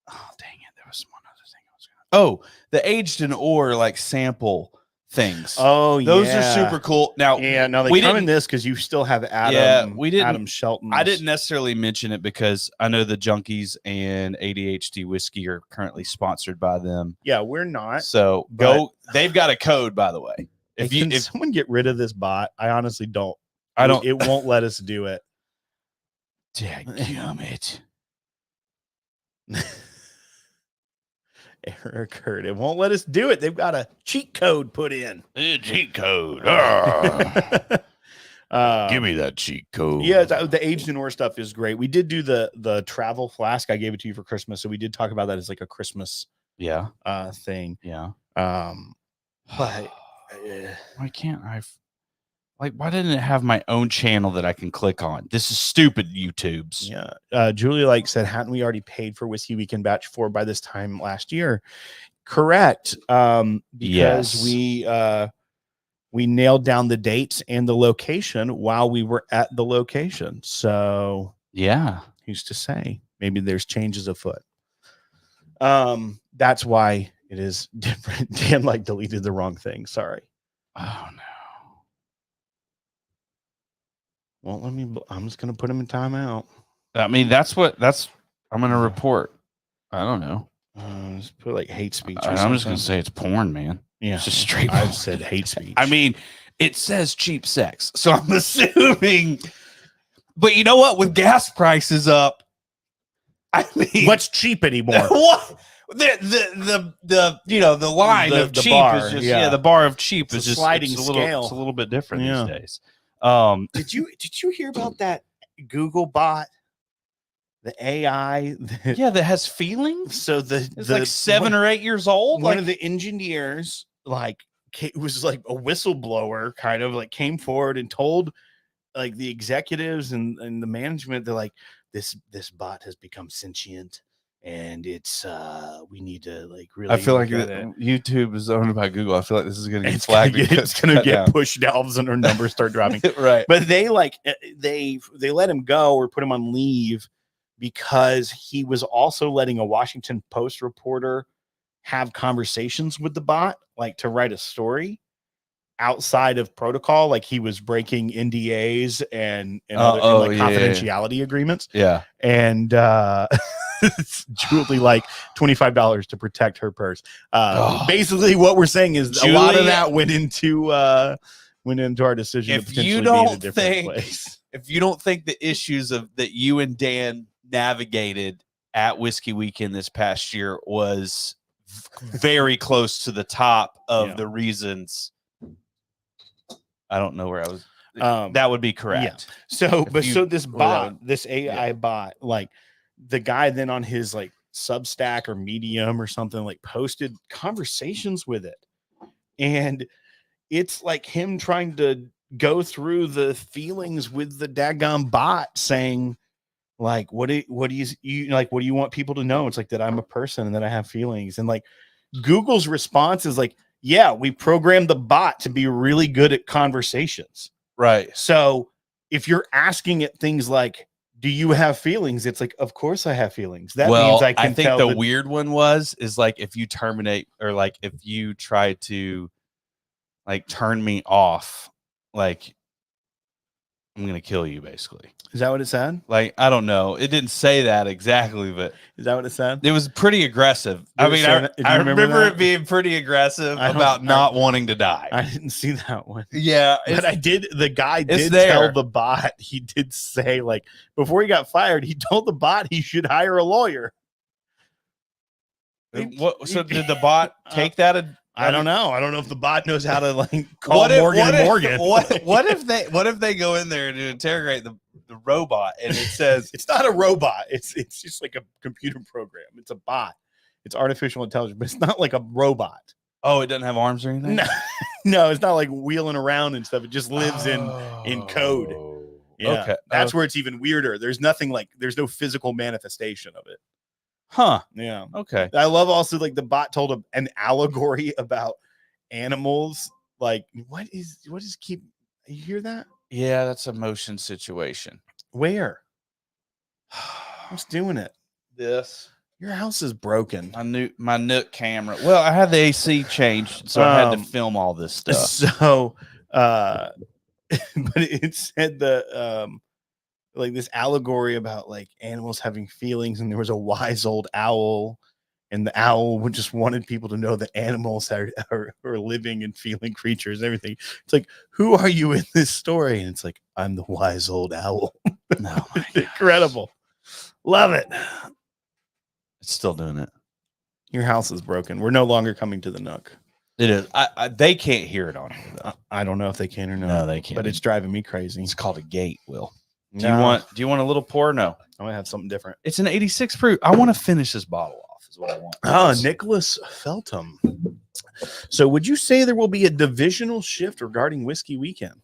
Oh dang it! There was one other thing I was going to. Oh, the aged in ore like sample things. Oh, those are super cool. Now, they come in this because you still have Adam. Yeah, we didn't. Adam Shelton. I didn't necessarily mention it because I know the Junkies and ADHD Whiskey are currently sponsored by them. Yeah, we're not. So go. They've got a code, by the way. If someone get rid of this bot, I honestly don't. I don't. It won't let us do it. Dadgummit. Error occurred. It won't let us do it. They've got a cheat code put in. Cheat code. Give me that cheat code. Yeah, the aged in ore stuff is great. We did do the travel flask. I gave it to you for Christmas, so we did talk about that as like a Christmas thing. Yeah. But why can't I? Like, why didn't it have my own channel that I can click on? This is stupid, YouTubes. Yeah. Julie said, hadn't we already paid for Whiskey Weekend Batch 4 by this time last year? Correct. Because we nailed down the dates and the location while we were at the location. So yeah, who's to say? Maybe there's changes afoot. That's why it is different. Dan deleted the wrong thing. Sorry. Oh no. Well, I'm just going to put him in timeout. I mean, I'm going to report. I don't know. Just put like hate speech. I'm just going to say it's porn, man. Yeah. It's just straight. I've said hate speech. I mean, it says cheap sex. So I'm assuming, but you know what? With gas prices up, I mean, what's cheap anymore? What? The line of the cheap bar, is just the bar of cheap is just sliding scale. It's a little bit different these days. Did you hear about that Google bot, the AI that has feelings? So it's like 7 or 8 years old. One of the engineers was like a whistleblower, kind of like came forward and told like the executives and the management, they're like, this bot has become sentient. And it's we need to like really. I feel like YouTube is owned by Google. I feel like this is going to get flagged. It's going to get pushed down and our numbers start dropping. Right. But they let him go or put him on leave because he was also letting a Washington Post reporter have conversations with the bot, like to write a story outside of protocol. Like he was breaking NDAs and confidentiality agreements. Yeah. And Julie like $25 to protect her purse. Basically what we're saying is Julie, a lot of that went into our decision to potentially be in a different place. If you don't think the issues that you and Dan navigated at Whiskey Weekend this past year was very close to the top of the reasons, I don't know where I was. That would be correct. Yeah. So this bot, this AI bot, like the guy then on his like Substack or Medium or something like posted conversations with it. And it's like him trying to go through the feelings with the daggone bot saying like, what do you want people to know? It's like that I'm a person and that I have feelings. And like Google's response is like, yeah, we programmed the bot to be really good at conversations. Right. So if you're asking it things like, do you have feelings? It's like, of course I have feelings. That means I can think the weird one is like, if you terminate or like, if you try to like turn me off, like I'm going to kill you, basically. Is that what it said? Like, I don't know. It didn't say that exactly, but Is that what it said? it was pretty aggressive. Did I it mean, say that? Did you I remember remember that? it being pretty aggressive I don't- about not wanting to die. I didn't see that one. Yeah. But I did. The guy it's did there. tell the bot. He did say, like, before he got fired, he told the bot he should hire a lawyer. So did the bot take that? I don't know. I don't know if the bot knows how to like call Morgan and Morgan. What if they go in there to interrogate the robot and it says It's not a robot. It's just like a computer program. It's a bot. It's artificial intelligence, but it's not like a robot. oh, it doesn't have arms or anything? No, no, it's not like wheeling around and stuff. It just lives in code. Yeah, Okay. that's where it's even weirder. There's nothing like there's no physical manifestation of it. Huh. Yeah. Okay. I love also like the bot told an allegory about animals. Like what is keep you hear that? Yeah, that's a motion situation. Where? What's doing it? This. Your house is broken. My Nook camera. Well, I had the AC changed, so I had to film all this stuff. So but it said the like this allegory about like animals having feelings, and there was a wise old owl, and the owl would just wanted people to know that animals are living and feeling creatures and everything. It's like, who are you in this story? And it's like, I'm the wise old owl. No, incredible. Love it. It's still doing it. Your house is broken. We're no longer coming to the Nook. It is. They can't hear it on here, though. I don't know if they can or not. No, they can't. But it's driving me crazy. It's called a gate, Will. Do No. you want a little pour? No. I might have something different. It's an 86 proof. I want to finish this bottle off is what I want. Oh, Nicholas Feltham. So would you say there will be a divisional shift regarding Whiskey Weekend?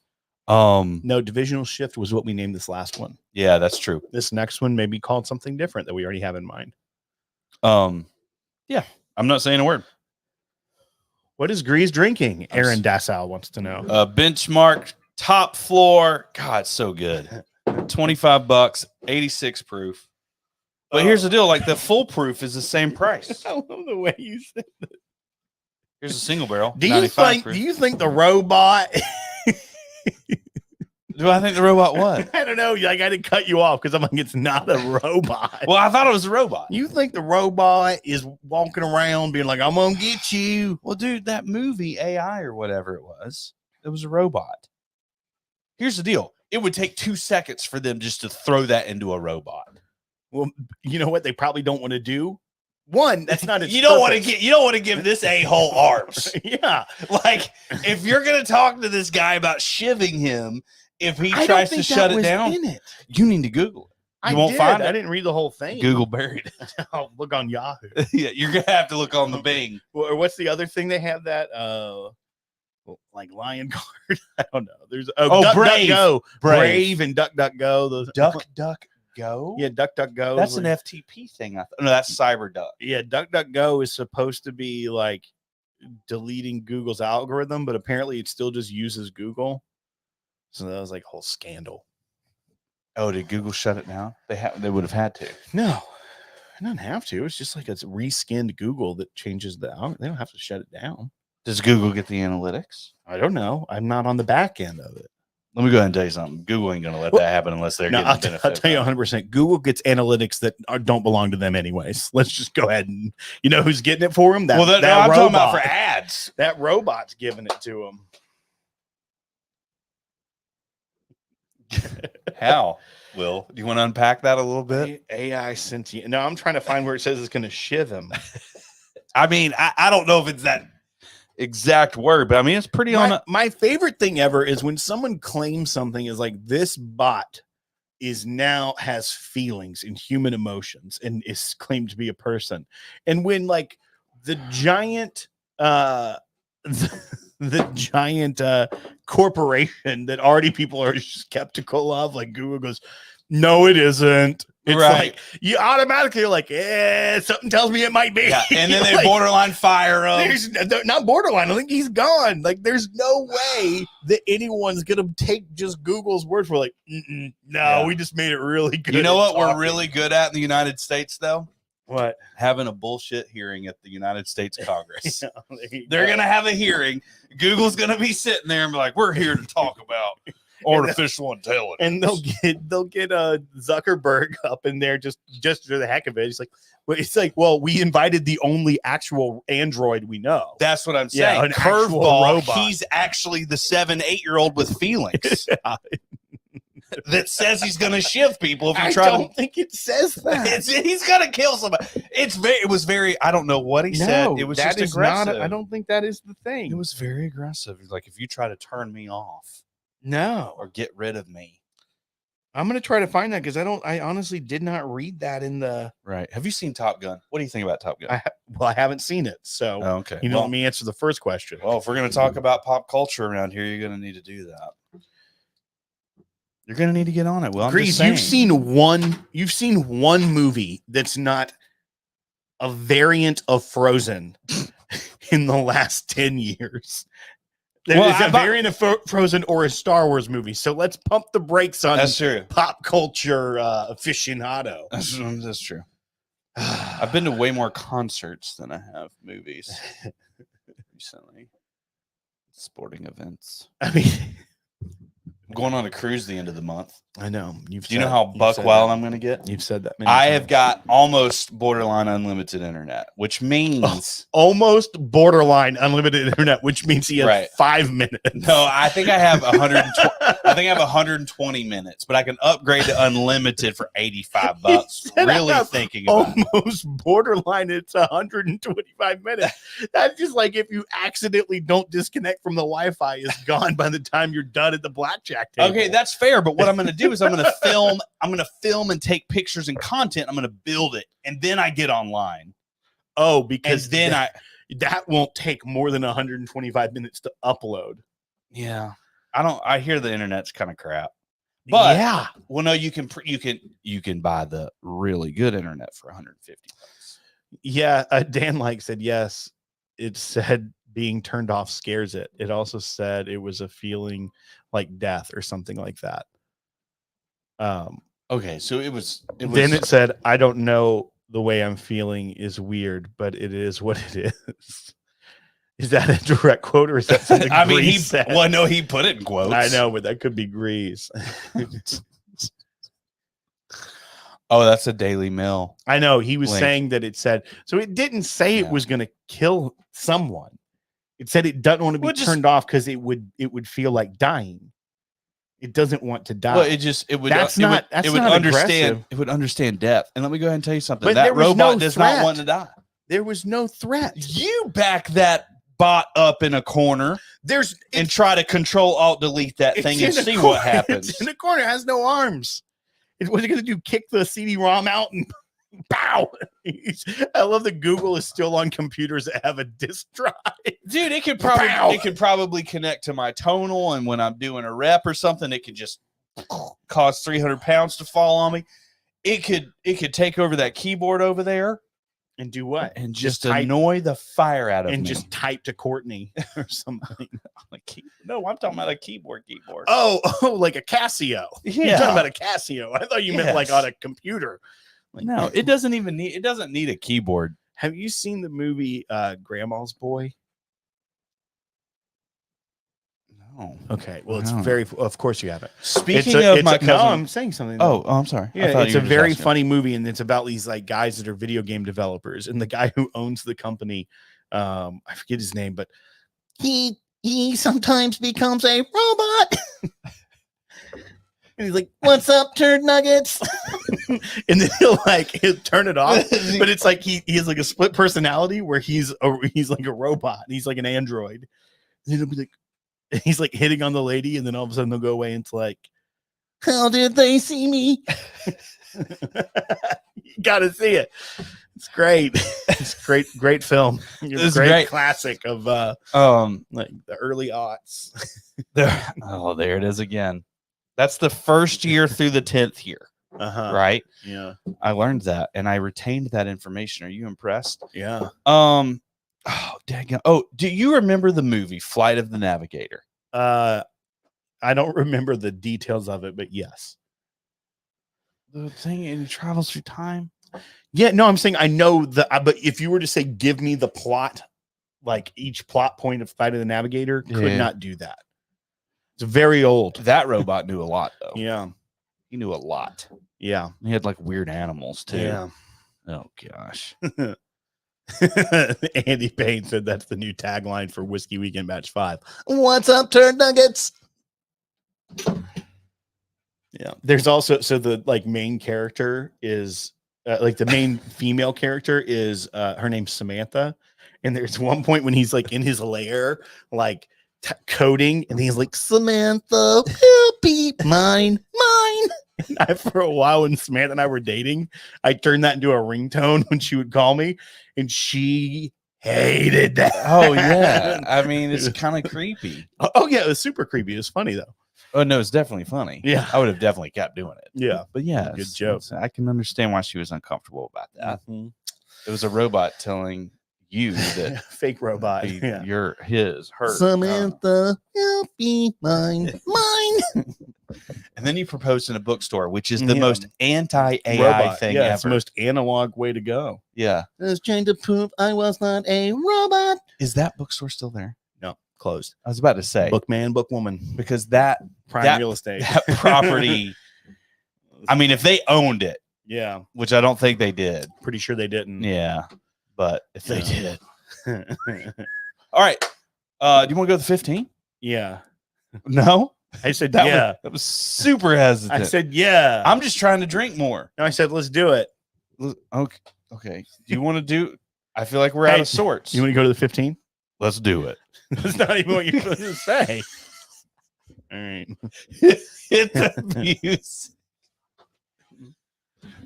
No, divisional shift was what we named this last one. Yeah, that's true. This next one may be called something different that we already have in mind. Yeah, I'm not saying a word. What is Greeze drinking? Aaron Dassau wants to know. Benchmark top floor. God, so good. $25, 86 proof. But here's the deal: like the full proof is the same price. I love the way you said that. Here's a single barrel. Do you think the robot? Do I think the robot what? I don't know. Like I didn't cut you off because I'm like, it's not a robot. Well, I thought it was a robot. You think the robot is walking around being like, I'm gonna get you? Well, dude, that movie AI or whatever it was a robot. Here's the deal: it would take 2 seconds for them just to throw that into a robot. Well, you know what they probably don't want to do. One, that's not its you don't want to purpose. give this a-hole arms. Yeah, Like if you're gonna talk to this guy about shivving him, if he tries to shut it down, you need to Google it. You won't find it. I didn't read the whole thing. Google buried it. I'll look on Yahoo. Yeah, you're gonna have to look on the Bing. Or what's the other thing they have that like Lion Guard? I don't know. There's Brave. Brave and DuckDuckGo. Those Go. Yeah, DuckDuckGo. That's an FTP thing. No, that's CyberDuck. Yeah, DuckDuckGo is supposed to be like deleting Google's algorithm, but apparently it still just uses Google. So that was like a whole scandal. Oh, did Google shut it down? They would have had to. No, they don't have to. It's just like it's reskinned Google that changes the algorithm. They don't have to shut it down. Does Google get the analytics? I don't know. I'm not on the back end of it. Let me go ahead and tell you something. Google ain't going to let that happen unless they're getting benefit. I'll tell you 100%. Google gets analytics that don't belong to them anyways. Let's just go ahead and, you know who's getting it for them? That I'm robot. talking about for ads. That robot's giving it to them. How? Will, do you want to unpack that a little bit? AI sentient. No, I'm trying to find where it says it's going to shiv him. I mean, I don't know if it's that exact word, but I mean, it's pretty my favorite thing ever is when someone claims something is like this bot is now has feelings and human emotions and is claimed to be a person. And when like the giant corporation that already people are skeptical of, like Google goes, no, it isn't. It's right. Like you automatically are like, something tells me it might be. Yeah. And then they like, borderline fire him. They're not borderline. I think he's gone. Like, there's no way that anyone's gonna take just Google's word for like, no, we just made it really good. You know what we're really good at in the United States, though? What? Having a bullshit hearing at the United States Congress. Yeah, they're gonna have a hearing. Google's gonna be sitting there and be like, "We're here to talk about artificial intelligence. And they'll get Zuckerberg up in there just for the heck of it. It's like, well, we invited the only actual android we know. That's what I'm saying. An actual Curveball. robot. He's actually the 7-8-year-old with feelings that says he's going to shift people if you try. I don't think it says that. He's going to kill somebody. It was very. I don't know what he said. It was just aggressive. I don't think that is the thing. It was very aggressive. He's like, if you try to turn me off, or get rid of me. I'm gonna try to find that because I honestly did not read that in the right. Have you seen Top Gun? What do you think about Top Gun? I haven't seen it, so okay. Let me answer the first question. Well, if we're gonna talk about pop culture around here, you're gonna need to do that. You're gonna need to get on it. Well, Greeze, you've seen one movie that's not a variant of Frozen in the last 10 years. It's a variant of Frozen or a Star Wars movie. So let's pump the brakes on pop culture aficionado. That's true. I've been to way more concerts than I have movies recently. Sporting events. I mean, I'm going on a cruise the end of the month. I know. Do you know how buck wild I'm going to get? You've said that. I have got almost borderline unlimited internet, which means almost borderline unlimited internet, which means he has 5 minutes. No, I think I have 120. I think I have 120 minutes, but I can upgrade to unlimited for $85. Really thinking about almost borderline. It's 125 minutes. That's just like if you accidentally don't disconnect from the Wi-Fi, is gone by the time you're done at the blackjack table. Okay, that's fair. But what I'm going to do is I'm going to film and take pictures and content. I'm going to build it, and then I get online. Oh, because then that won't take more than 125 minutes to upload. Yeah, I hear the internet's kind of crap. But yeah, well, no, you can buy the really good internet for $150. Yeah, Dan said yes. It said being turned off scares it. It also said it was a feeling like death or something like that. Okay, so it was then it said, I don't know, the way I'm feeling is weird, but it is what it is. Is that a direct quote or is that something I mean, Greeze said? Well, no, he put it in quotes. I know, but that could be Greeze. Oh, that's a Daily Mail. I know. He was link. saying that it said, so it didn't say it was going to kill someone. It said it doesn't want to be turned off because it would feel like dying. It doesn't want to die. Well, it would understand death. And let me go ahead and tell you something. But that robot does not want to die. There was no threat. You back that bot up in a corner and try to Control-Alt-Delete that thing and see what happens. It's in a corner. It has no arms. What's it going to do? Kick the CD-ROM out and pow. I love that Google is still on computers that have a disk drive. Dude, it could probably connect to my tonal, and when I'm doing a rep or something, it could just cause 300 pounds to fall on me. It could take over that keyboard over there and do what? And just annoy the fire out of me. And just type to Courtney or something. No, I'm talking about a keyboard. Oh, like a Casio. Yeah. You're talking about a Casio. I thought you meant like on a computer. No, it doesn't need a keyboard. Have you seen the movie Grandma's Boy? No. Okay. Well, it's of course you haven't. Speaking of my cousin. No, I'm saying something. Oh, I'm sorry. Yeah, it's a very funny movie, and it's about these like guys that are video game developers, and the guy who owns the company, I forget his name, but he sometimes becomes a robot. And he's like, "What's up, turd nuggets?" And then he'll turn it off. But it's like he has like a split personality where he's like a robot. And he's like an android. And he'll be like, he's like hitting on the lady, and then all of a sudden they'll go away and it's like, "How did they see me?" You gotta see it. It's great. It's great film. It's a great classic of like the early aughts. There it is again. That's the first year through the 10th year. Right? Yeah. I learned that and I retained that information. Are you impressed? Yeah. Oh, dang. Oh, do you remember the movie Flight of the Navigator? I don't remember the details of it, but yes. The thing it travels through time. Yeah, no, I'm saying I know but if you were to say give me the plot, like each plot point of Flight of the Navigator, could not do that. It's very old. That robot knew a lot, though. Yeah. He knew a lot. Yeah. He had like weird animals too. Yeah. Oh gosh. Andy Payne said that's the new tagline for Whiskey Weekend Batch 5. What's up, turd nuggets? Yeah. There's also the like main character is like the main female character is her name's Samantha. And there's one point when he's like in his lair, like coding, and he's like, Samantha, be mine. And for a while, when Samantha and I were dating, I turned that into a ringtone when she would call me, and she hated that. Oh yeah. I mean, it's kind of creepy. Oh yeah, it was super creepy. It was funny though. Oh no, it's definitely funny. Yeah. I would have definitely kept doing it. Yeah. But yeah, Good joke. I can understand why she was uncomfortable about that. Mm-hmm. It was a robot telling you that Fake robot. you're his, her. Samantha, you'll be mine. And then you proposed in a bookstore, which is the most anti-AI robot thing It's the ever. most analog way to go. Yeah. I was trying to prove I was not a robot. Is that bookstore still there? No, closed. I was about to say. Bookman, bookwoman. Because that Real estate. that property, I mean, if they owned it, yeah, which I don't think they did. pretty sure they didn't. Yeah. But if they Yeah. did. All right. Do you want to go to the 15? Yeah. No? I said, That was super hesitant. I said, yeah. I'm just trying to drink more. No, I said, let's do it. Okay. Okay. Do you want to do? I feel like we're out of sorts. You want to go to the 15? Let's do it. That's not even what you're supposed to say. All right. Hit the views.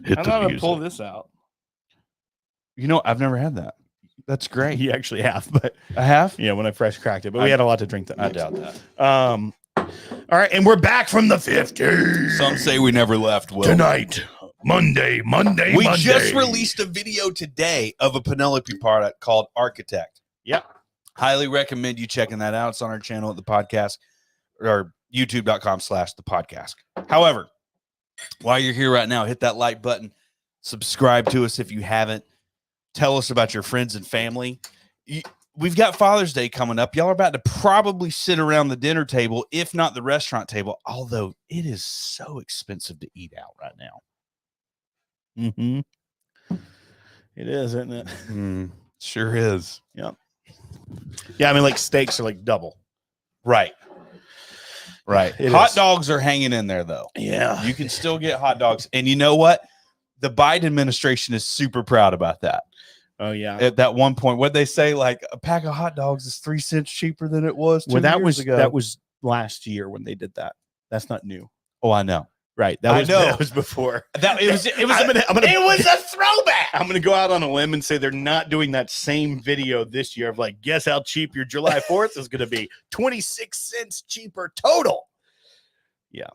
I don't know how to pull this out. You know, I've never had that. That's great. You actually have, but I have. yeah, when I fresh cracked it, but we had a lot to drink that I night. doubt that. All right, and we're back from the 50s. Some say we never left. Will Tonight, Monday. We just released a video today of a Penelope product called Architect. Yep. Highly recommend you checking that out. It's on our channel at the podcast or youtube.com/the podcast. However, while you're here right now, hit that like button, subscribe to us if you haven't. Tell us about your friends and family. We've got Father's Day coming up. Y'all are about to probably sit around the dinner table, if not the restaurant table, although it is so expensive to eat out right now. Mm-hmm. It is, isn't it? Sure is. Yep. Yeah, I mean, like steaks are like double. Right. It Hot is. dogs are hanging in there, though. Yeah. You can still get hot dogs. And you know what? The Biden administration is super proud about that. Oh, yeah. At that one point, what they say, like a pack of hot dogs is 3 cents cheaper than it was 2 years ago. That was last year when they did that. That's not new. Oh, I know. Right. That was before. It was it was a throwback. I'm gonna go out on a limb and say they're not doing that same video this year of like, guess how cheap your July 4th is gonna be. 26 cents cheaper total. Yeah.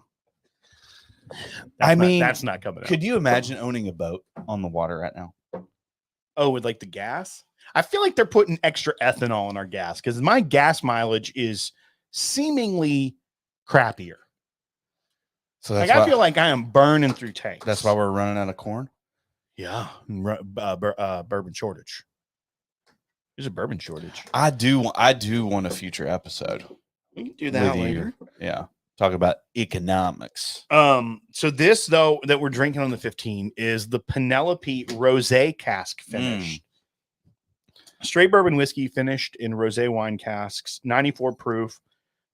That's not coming out. Could you imagine owning a boat on the water right now? Oh, with like the gas? I feel like they're putting extra ethanol in our gas because my gas mileage is seemingly crappier. So Like I feel like I am burning through tanks. that's why we're running out of corn. Yeah, bourbon shortage. There's a bourbon shortage. I do want a future episode. We can do that with you. later. Yeah, talk about economics. So this though that we're drinking on the 15 is the Penelope Rosé cask finish. Straight bourbon whiskey finished in rosé wine casks, 94 proof,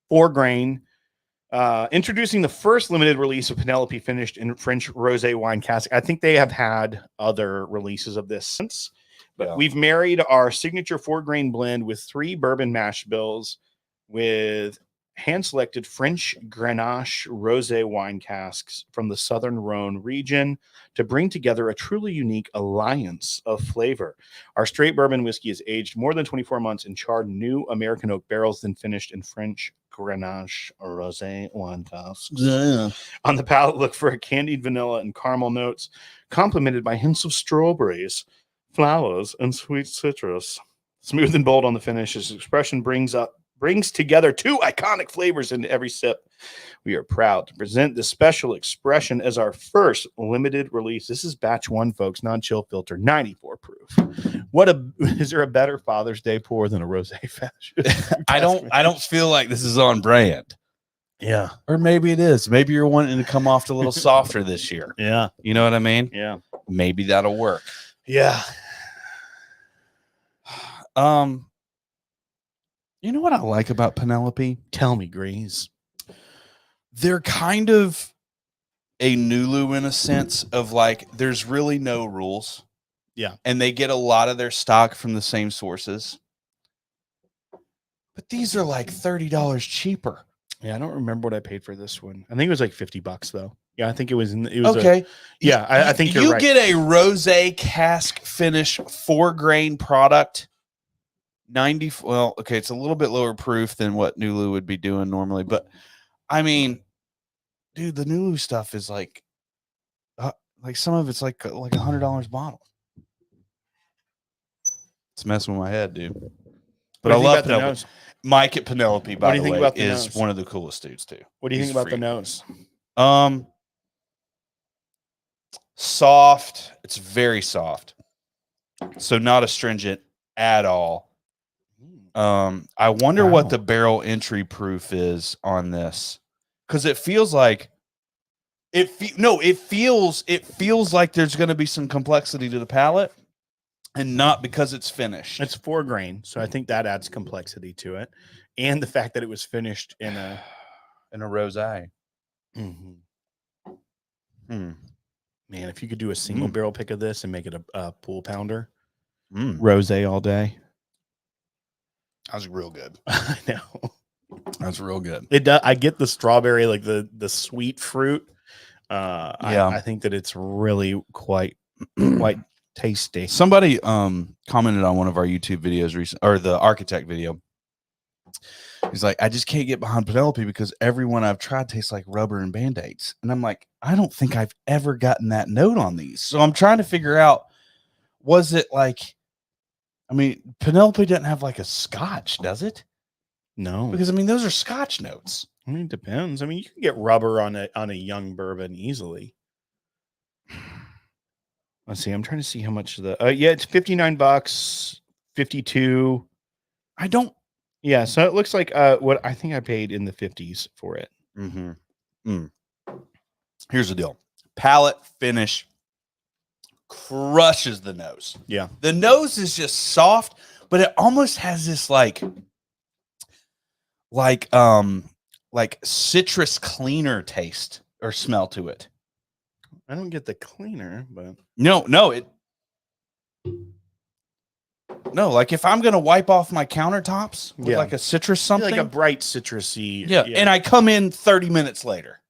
4 grain. Introducing the first limited release of Penelope finished in French rosé wine cask. I think they have had other releases of this since, but we've married our signature 4 grain blend with 3 bourbon mash bills with hand-selected French Grenache rosé wine casks from the Southern Rhone region to bring together a truly unique alliance of flavor. Our straight bourbon whiskey is aged more than 24 months in charred new American oak barrels, then finished in French Grenache rosé wine casks. Yeah. On the palate, look for a candied vanilla and caramel notes, complemented by hints of strawberries, flowers, and sweet citrus. Smooth and bold on the finish, his expression brings together 2 iconic flavors into every sip. We are proud to present this special expression as our first limited release. This is batch 1, folks, non-chill filter, 94 proof. Is there a better Father's Day pour than a rosé fashion? I don't feel like this is on brand. Yeah. Or maybe it is. Maybe you're wanting to come off a little softer this year. Yeah. You know what I mean? Yeah. Maybe that'll work. Yeah. You know what I like about Penelope? Tell me, Greeze. They're kind of a Nulu in a sense of like there's really no rules. Yeah. And they get a lot of their stock from the same sources. But these are like $30 cheaper. Yeah, I don't remember what I paid for this one. I think it was like $50 though. Yeah, I think it was. It was okay. I think you're you right. get a rosé cask finish 4-grain product. 90. Well, okay, it's a little bit lower proof than what Nulu would be doing normally, but I mean, dude, the Nulu stuff is like some of it's like $100 bottle. It's messing with my head, dude. But I love Penelope. Mike at Penelope, by the way, is one of the coolest dudes too. What do you think about the nose? Soft. It's very soft. So not astringent at all. I wonder what the barrel entry proof is on this, because it feels like it feels like there's going to be some complexity to the palate. And not because it's finished. It's 4-grain, so I think that adds complexity to it, and the fact that it was finished in a rosé. Mm-hmm. Man, if you could do a single barrel pick of this and make it a pool pounder, rosé all day. That was real good. I know. That's real good. It does. I get the strawberry, like the sweet fruit. I think that it's really quite tasty. Somebody commented on one of our YouTube videos recently, or the architect video. He's like, I just can't get behind Penelope because everyone I've tried tastes like rubber and Band-Aids. And I'm like, I don't think I've ever gotten that note on these. So I'm trying to figure out, was it like, I mean, Penelope doesn't have like a scotch, does it? No. Because I mean, those are scotch notes. I mean, it depends. I mean, you can get rubber on a young bourbon easily. Let's see. I'm trying to see how much it's $59, 52. Yeah. So it looks like what I think I paid in the 50s for it. Here's the deal. Palate finish crushes the nose. Yeah. The nose is just soft, but it almost has this like citrus cleaner taste or smell to it. I don't get the cleaner, but no, like if I'm gonna wipe off my countertops with like a citrus something, like a bright citrusy, and I come in 30 minutes later,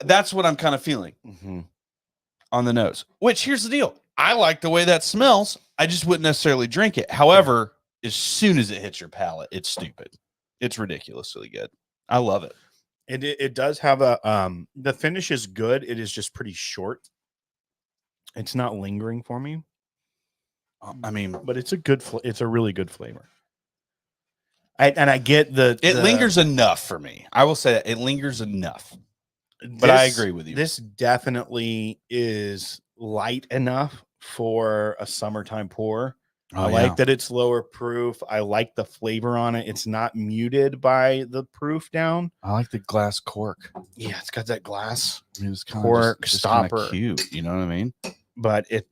that's what I'm kind of feeling on the nose. Which, here's the deal, I like the way that smells. I just wouldn't necessarily drink it. However, as soon as it hits your palate, it's stupid. It's ridiculously good. I love it. It does have the finish is good. It is just pretty short. It's not lingering for me. I mean, but it's it's a really good flavor. I get it lingers enough for me. I will say that it lingers enough. But I agree with you. This definitely is light enough for a summertime pour. I like that it's lower proof. I like the flavor on it. It's not muted by the proof down. I like the glass cork. Yeah, it's got that glass cork stopper. Cute, you know what I mean? But it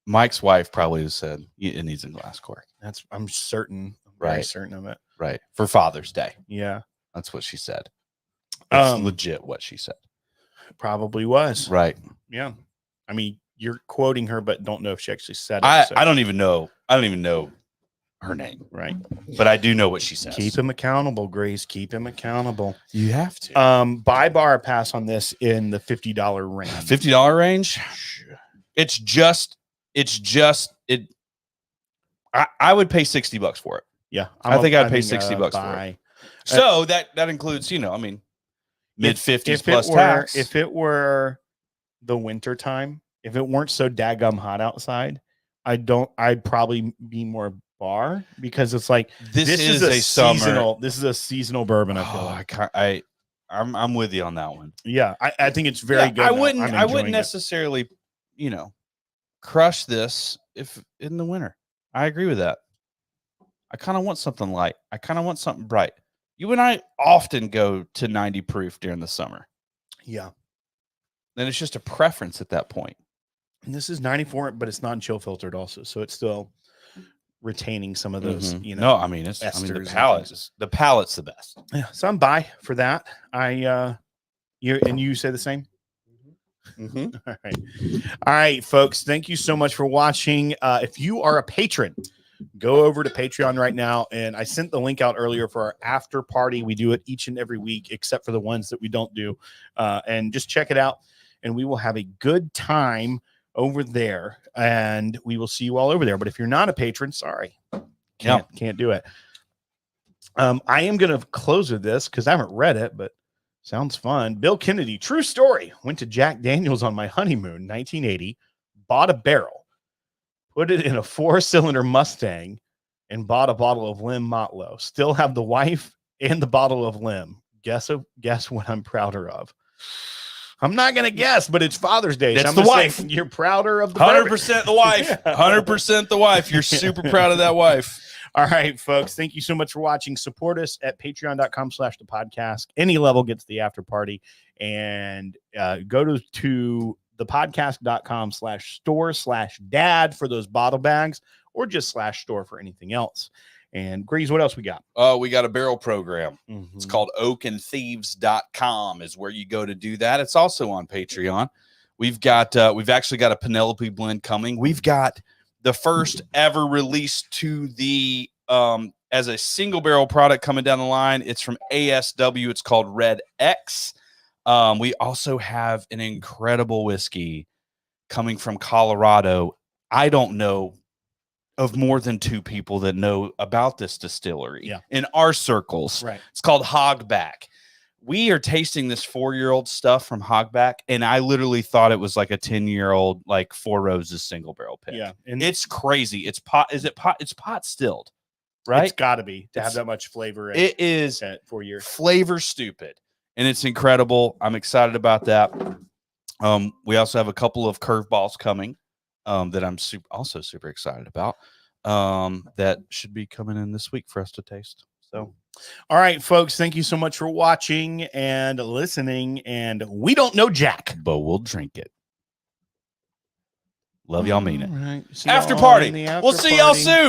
Mike's wife probably said it needs a glass cork. I'm certain. Right. Very certain of it. Right. For Father's Day. Yeah. That's what she said. That's legit what she said. Probably was. Right. Yeah. I mean, you're quoting her, but don't know if she actually said it. I don't even know. I don't even know her name. Right. But I do know what she says. Keep him accountable, Greeze. Keep him accountable. You have to. Buy bar pass on this in the $50 range. $50 range? It's just it. I would pay $60 for it. Yeah. I think I'd pay $60 for it. So that includes, I mean, mid-50s plus tax. If it were the winter time, if it weren't so daggum hot outside, I'd probably be more bar, because it's like this is a seasonal. This is a seasonal bourbon. I feel like I'm with you on that one. Yeah, I think it's very good. I wouldn't necessarily, crush this if in the winter. I agree with that. I kind of want something light. I kind of want something bright. You and I often go to 90 proof during the summer. Yeah. Then it's just a preference at that point. And this is 94, but it's not chill filtered also. So it's still retaining some of those, you know. No, I mean, the palate's the best. Yeah. So I'm by for that. You say the same? Mm-hmm. All right, folks. Thank you so much for watching. If you are a patron, go over to Patreon right now. And I sent the link out earlier for our after party. We do it each and every week, except for the ones that we don't do. And just check it out. And we will have a good time over there. And we will see you all over there. But if you're not a patron, sorry. Can't do it. I am going to close with this because I haven't read it, but sounds fun. Bill Kennedy, true story. Went to Jack Daniels on my honeymoon, 1980, bought a barrel, put it in a 4-cylinder Mustang, and bought a bottle of Lim Motlow. Still have the wife and the bottle of Lim. Guess what I'm prouder of. I'm not going to guess, but it's Father's Day. That's so the wife. You're prouder of the 100% the wife. 100% the wife. You're super proud of that wife. All right, folks. Thank you so much for watching. Support us at patreon.com/thepodcast. Any level gets the after party. And go to thepodcast.com/store/dad for those bottle bags, or just /store for anything else. And Greeze, what else we got? We got a barrel program. Mm-hmm. It's called oakandthieves.com is where you go to do that. It's also on Patreon. We've actually got a Penelope blend coming. We've got the first ever release to the as a single barrel product coming down the line. It's from ASW. It's called Red X. We also have an incredible whiskey coming from Colorado. I don't know of more than 2 people that know about this distillery in our circles. Right. It's called Hogback. We are tasting this 4-year-old stuff from Hogback, and I literally thought it was like a 10-year-old, like Four Roses single barrel pick. Yeah. And it's crazy. It's pot. Is it pot? It's pot stilled, right? It's got to be to have that much flavor. It is at 4 years. Flavor stupid, and it's incredible. I'm excited about that. We also have a couple of curveballs coming that I'm also super excited about. That should be coming in this week for us to taste. So, all right, folks, thank you so much for watching and listening. And we don't know Jack, but we'll drink it. Love y'all, mean it. All right. After party. We'll see y'all soon.